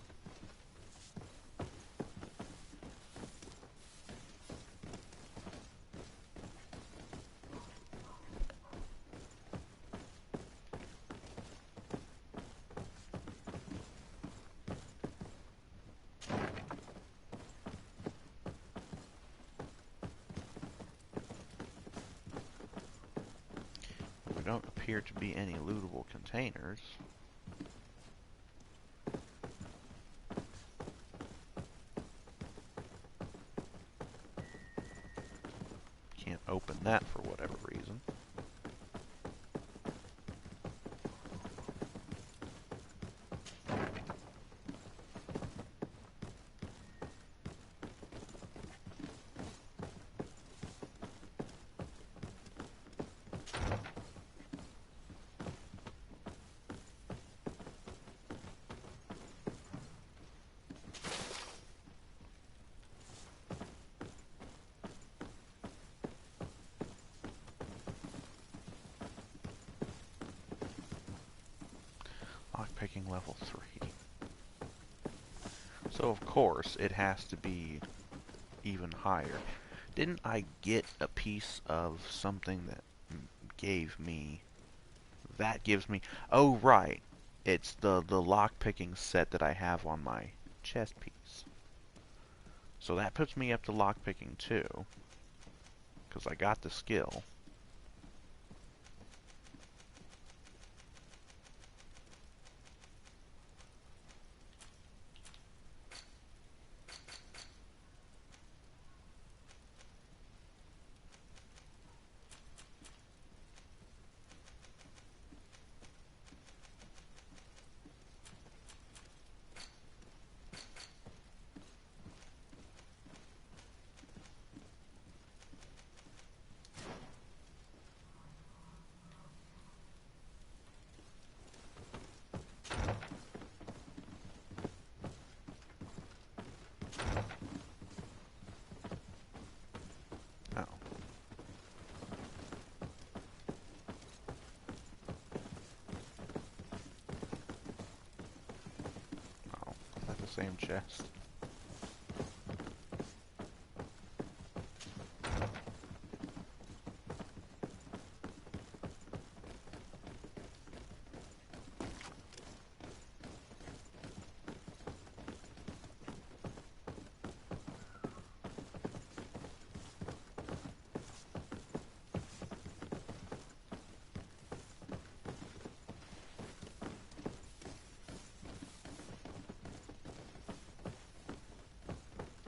There don't appear to be any lootable containers. Can't open that for whatever reason. Lockpicking level 3. So of course it has to be even higher. Didn't I get a piece of something that gave me... That gives me... Oh right, it's the lockpicking set that I have on my chest piece. So that puts me up to lockpicking too, because I got the skill. same chest.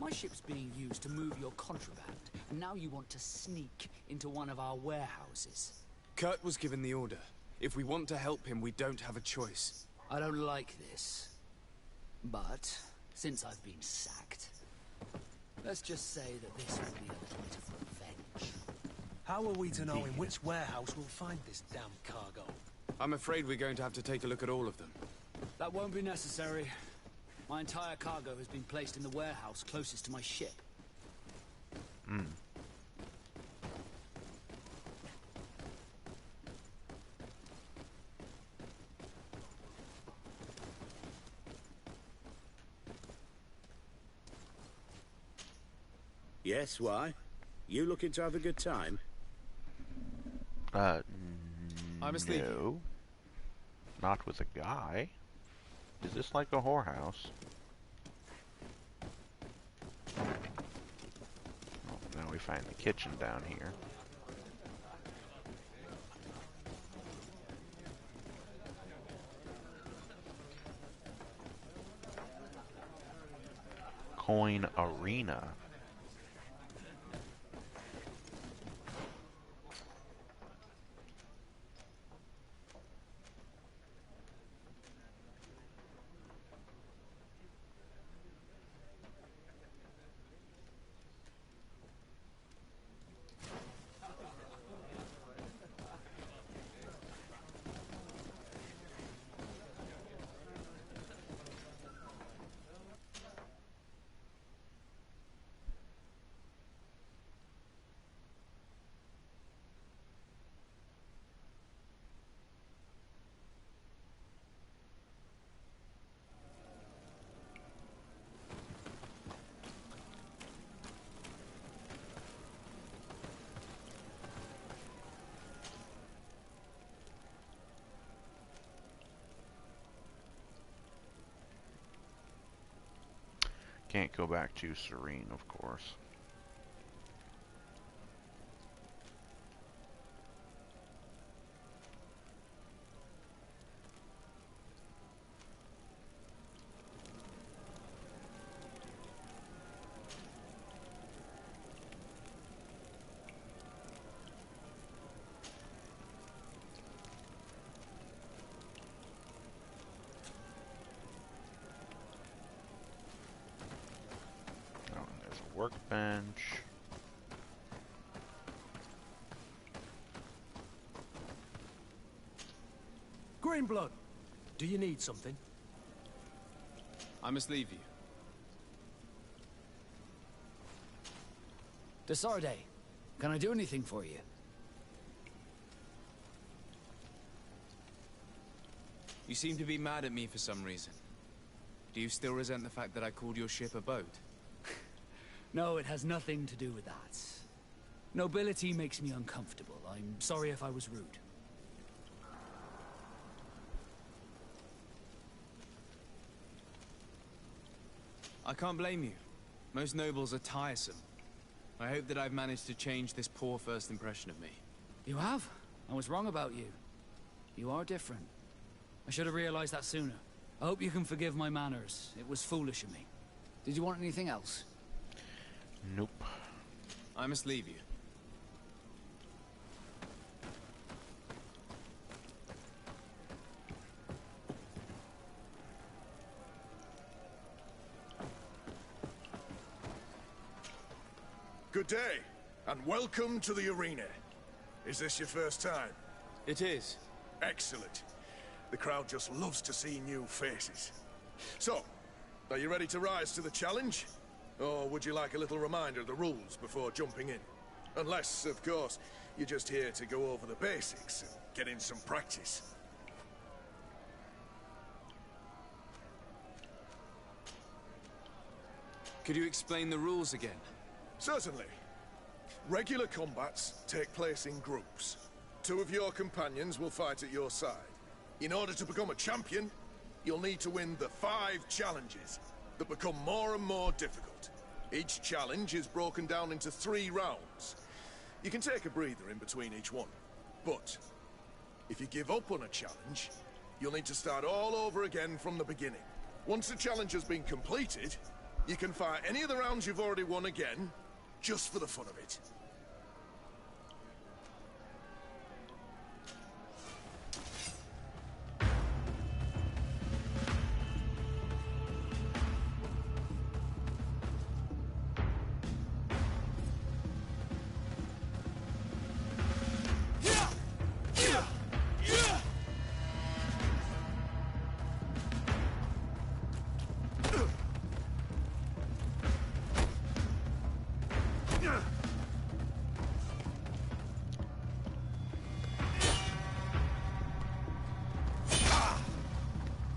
My ship's being used to move your contraband, and now you want to sneak into one of our warehouses. Kurt was given the order. If we want to help him, we don't have a choice. I don't like this. But, since I've been sacked, let's just say that this will be a little bit of revenge. How are we to know in which warehouse we'll find this damn cargo? I'm afraid we're going to have to take a look at all of them. That won't be necessary. My entire cargo has been placed in the warehouse closest to my ship. Yes, why? You looking to have a good time? I must leave you. No. Not with a guy. Is this like a whorehouse? Oh, now we find the kitchen down here. Coin Arena. Can't go back to Serene, of course. Workbench. Greenblood, do you need something? I must leave you. Desarde, can I do anything for you? You seem to be mad at me for some reason. Do you still resent the fact that I called your ship a boat? No, it has nothing to do with that. Nobility makes me uncomfortable. I'm sorry if I was rude. I can't blame you. Most nobles are tiresome. I hope that I've managed to change this poor first impression of me. You have? I was wrong about you. You are different. I should have realized that sooner. I hope you can forgive my manners. It was foolish of me. Did you want anything else? Nope. I must leave you. Good day, and welcome to the arena. Is this your first time? It is. Excellent. The crowd just loves to see new faces. So, are you ready to rise to the challenge? Or would you like a little reminder of the rules before jumping in? Unless, of course, you're just here to go over the basics and get in some practice. Could you explain the rules again? Certainly. Regular combats take place in groups. 2 of your companions will fight at your side. In order to become a champion, you'll need to win the 5 challenges that become more and more difficult. Each challenge is broken down into 3 rounds. You can take a breather in between each one. But if you give up on a challenge, you'll need to start all over again from the beginning. Once the challenge has been completed, you can fight any of the rounds you've already won again, just for the fun of it.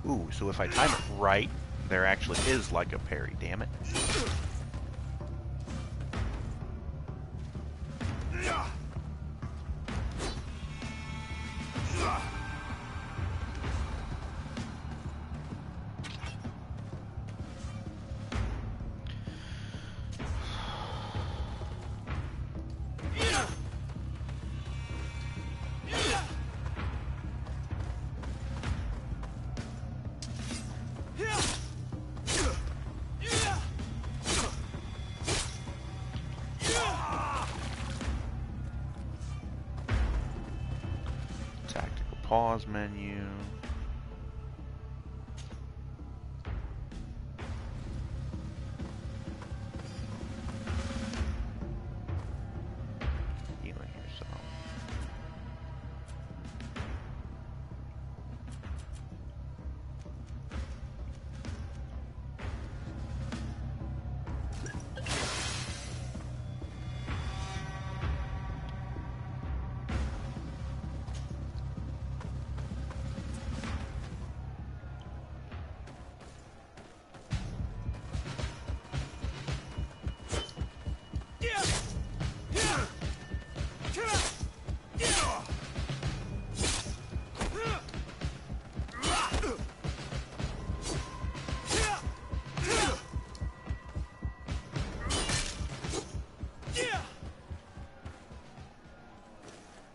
Ooh, so if I time it right, there actually is like a parry, damn it. Pause menu. Healing yourself.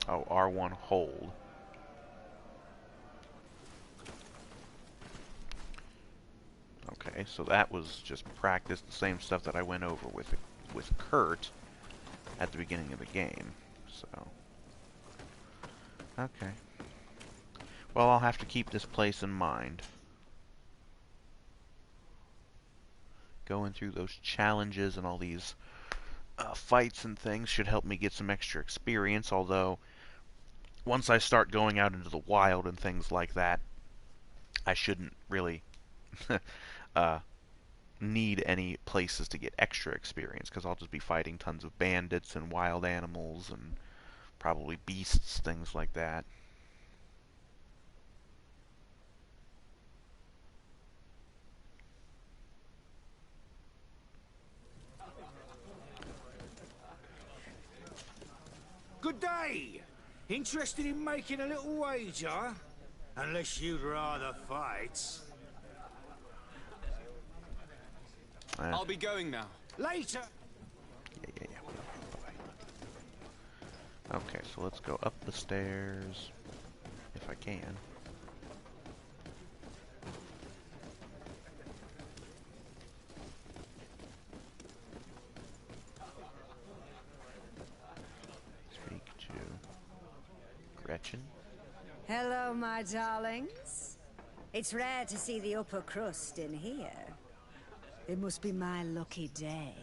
Oh, R1 hold. Okay, so that was just practice, the same stuff that I went over with Kurt at the beginning of the game. So, okay. Well, I'll have to keep this place in mind. Going through those challenges and all these fights and things should help me get some extra experience, although once I start going out into the wild and things like that, I shouldn't really need any places to get extra experience, because I'll just be fighting tons of bandits and wild animals and probably beasts, things like that. Good day! Interested in making a little wager? Unless you'd rather fight. I'll be going now. Later! Yeah. Bye-bye. Okay, so let's go up the stairs, if I can. Speak to Gretchen. Hello, my darlings. It's rare to see the upper crust in here. It must be my lucky day.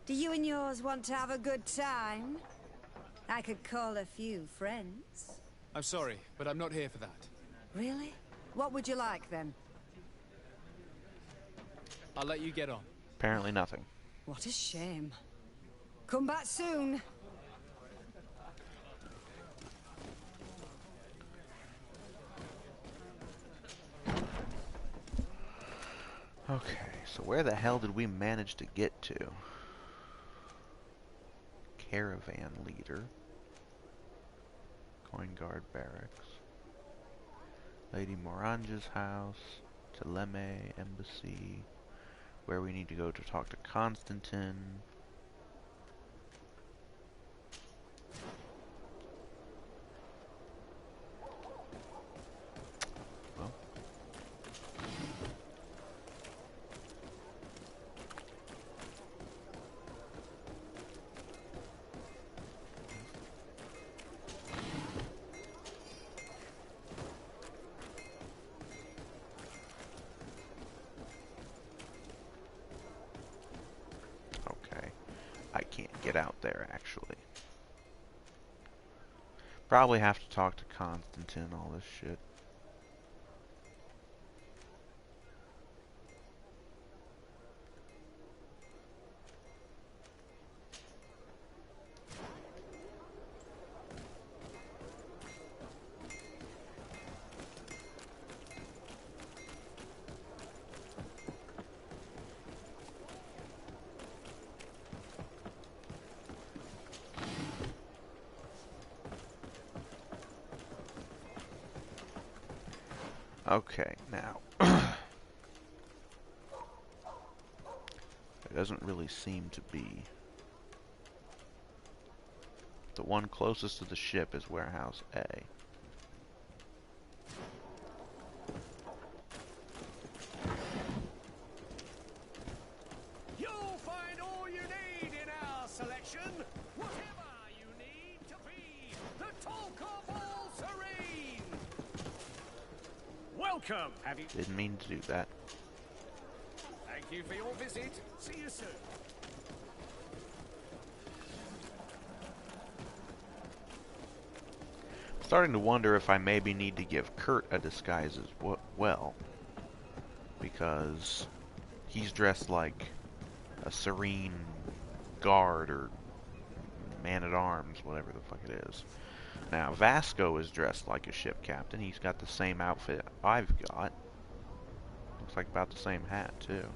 Do you and yours want to have a good time? I could call a few friends. I'm sorry, but I'm not here for that. Really? What would you like, then? I'll let you get on. Apparently nothing. What a shame. Come back soon. Okay, So where the hell did we manage to get to? Caravan leader. Coin guard barracks. Lady Moranja's house. Teleme embassy. Where we need to go to talk to Constantine. Well. Okay. I can't get out there, actually. Probably have to talk to Constantine, all this shit. Okay, now. There doesn't really seem to be. The one closest to the ship is Warehouse A. You'll find all you need in our selection. Whatever you need to be the talk of all Serene. Welcome. Have you? Didn't mean to do that. Thank you for your visit. See you soon. Starting to wonder if I maybe need to give Kurt a disguise as well. Because he's dressed like a Serene guard or man-at-arms, whatever the fuck it is. Now, Vasco is dressed like a ship captain. He's got the same outfit I've got. Looks like about the same hat, too.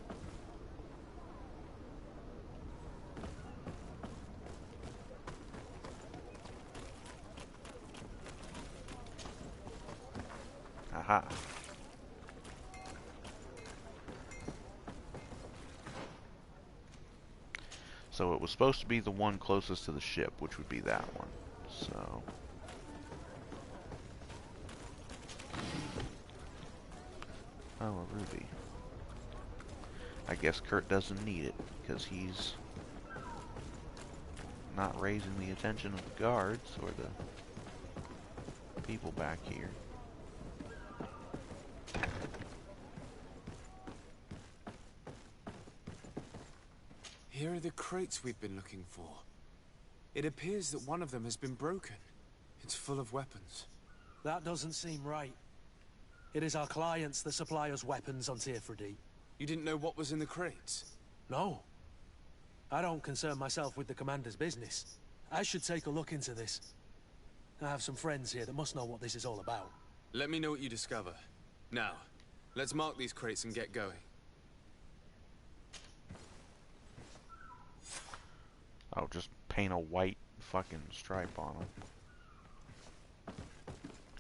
Aha. So it was supposed to be the one closest to the ship, which would be that one. So... Oh, a ruby. I guess Kurt doesn't need it, because he's not raising the attention of the guards or the people back here. Here are the crates we've been looking for. It appears that one of them has been broken. It's full of weapons. That doesn't seem right. It is our clients that supply us weapons on Tirfredi. You didn't know what was in the crates? No. I don't concern myself with the commander's business. I should take a look into this. I have some friends here that must know what this is all about. Let me know what you discover. Now, let's mark these crates and get going. I'll just paint a white fucking stripe on them.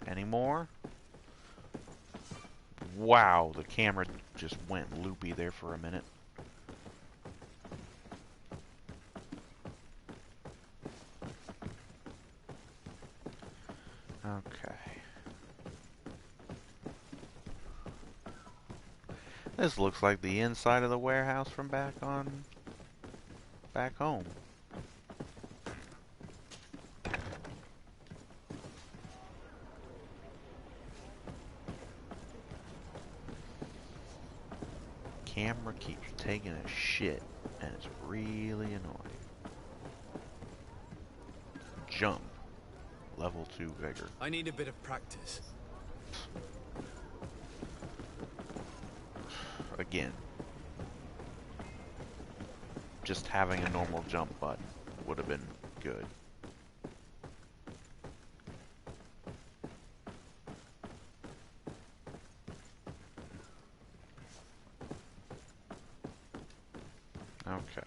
Any more? Wow, the camera just went loopy there for a minute. Okay. This looks like the inside of the warehouse from back home. Camera keeps taking a shit, and it's really annoying. Jump. Level 2 vigor. I need a bit of practice. Again. Just having a normal jump button would have been good. Okay.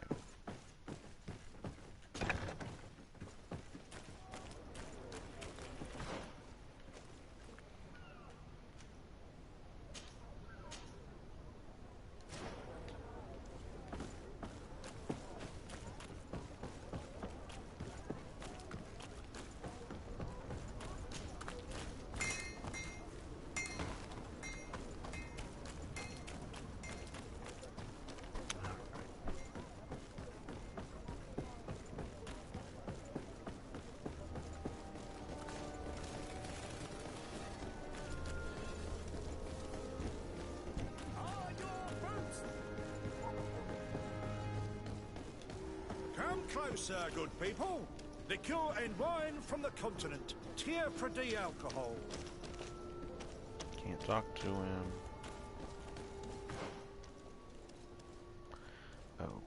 Come closer, good people. Liqueur and wine from the continent. Tier for the alcohol. Can't talk to him. Oh.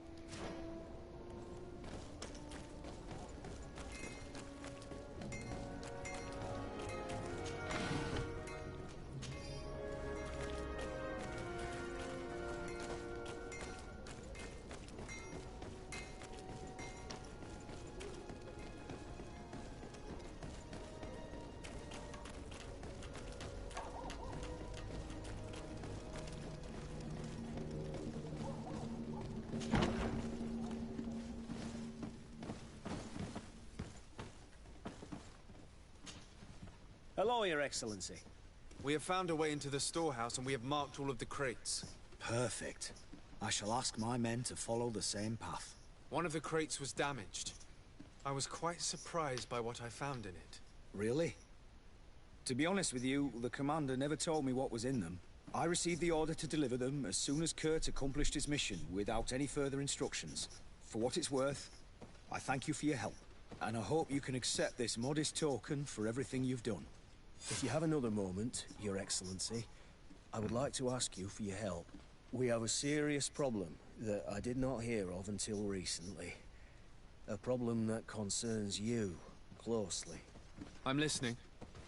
Hello, Your Excellency. We have found a way into the storehouse and we have marked all of the crates. Perfect. I shall ask my men to follow the same path. One of the crates was damaged. I was quite surprised by what I found in it. Really? To be honest with you, the commander never told me what was in them. I received the order to deliver them as soon as Kurt accomplished his mission, without any further instructions. For what it's worth, I thank you for your help, and I hope you can accept this modest token for everything you've done. If you have another moment, Your Excellency, I would like to ask you for your help. We have a serious problem that I did not hear of until recently. A problem that concerns you closely. I'm listening.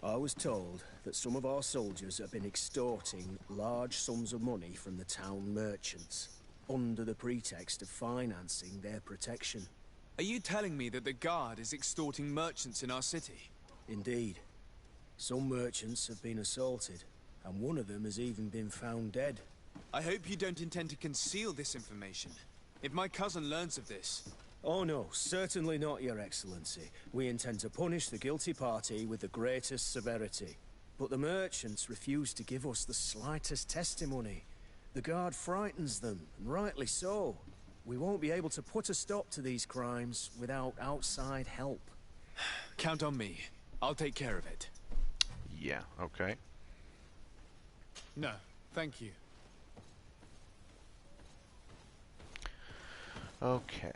I was told that some of our soldiers have been extorting large sums of money from the town merchants, under the pretext of financing their protection. Are you telling me that the Guard is extorting merchants in our city? Indeed. Some merchants have been assaulted, and one of them has even been found dead. I hope you don't intend to conceal this information. If my cousin learns of this... Oh no, certainly not, Your Excellency. We intend to punish the guilty party with the greatest severity. But the merchants refuse to give us the slightest testimony. The Guard frightens them, and rightly so. We won't be able to put a stop to these crimes without outside help. Count on me. I'll take care of it. Yeah, okay. No, thank you. Okay.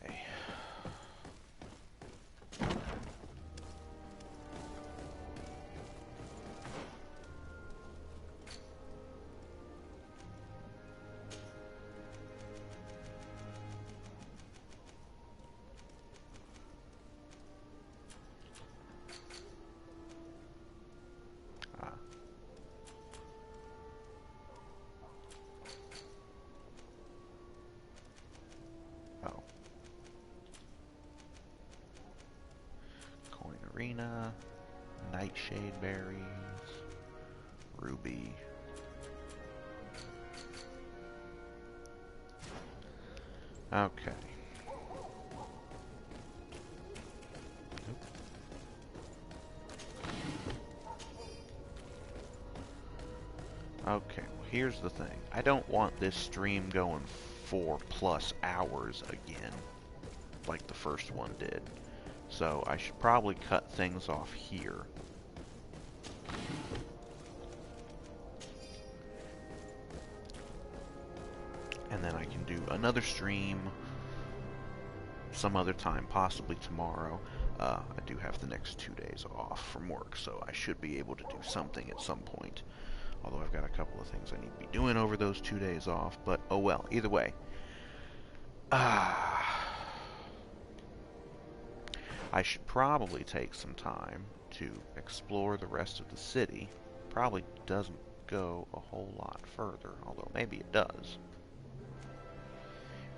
Arena, nightshade berries, ruby. Okay. Okay, well, here's the thing. I don't want this stream going 4+ hours again, like the first one did. So I should probably cut things off here. And then I can do another stream some other time, possibly tomorrow. I do have the next 2 days off from work, so I should be able to do something at some point. Although I've got a couple of things I need to be doing over those 2 days off, but oh well, either way. I should probably take some time to explore the rest of the city. Probably doesn't go a whole lot further, although maybe it does.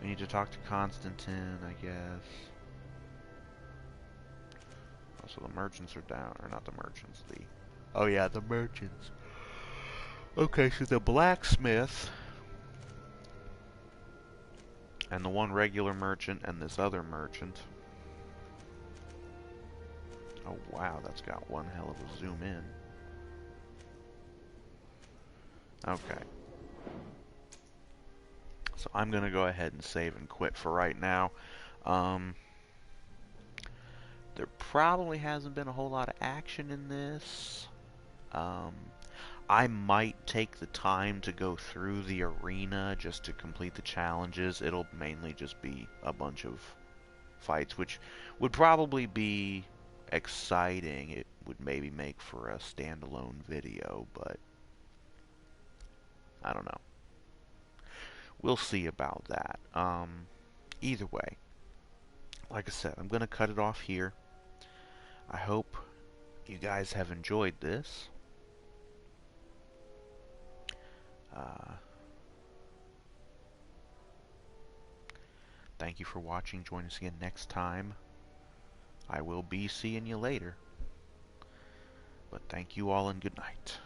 We need to talk to Constantine, I guess. Also, the merchants are down. Or not the merchants, the... Oh yeah, the merchants. Okay, so the blacksmith... and the one regular merchant and this other merchant. Oh wow, that's got one hell of a zoom in. Okay. So I'm gonna go ahead and save and quit for right now. There probably hasn't been a whole lot of action in this. I might take the time to go through the arena just to complete the challenges. It'll mainly just be a bunch of fights, which would probably be exciting. It would maybe make for a standalone video, but I don't know. We'll see about that. Either way, like I said, I'm going to cut it off here. I hope you guys have enjoyed this. Thank you for watching. Join us again next time. I will be seeing you later. But thank you all and good night.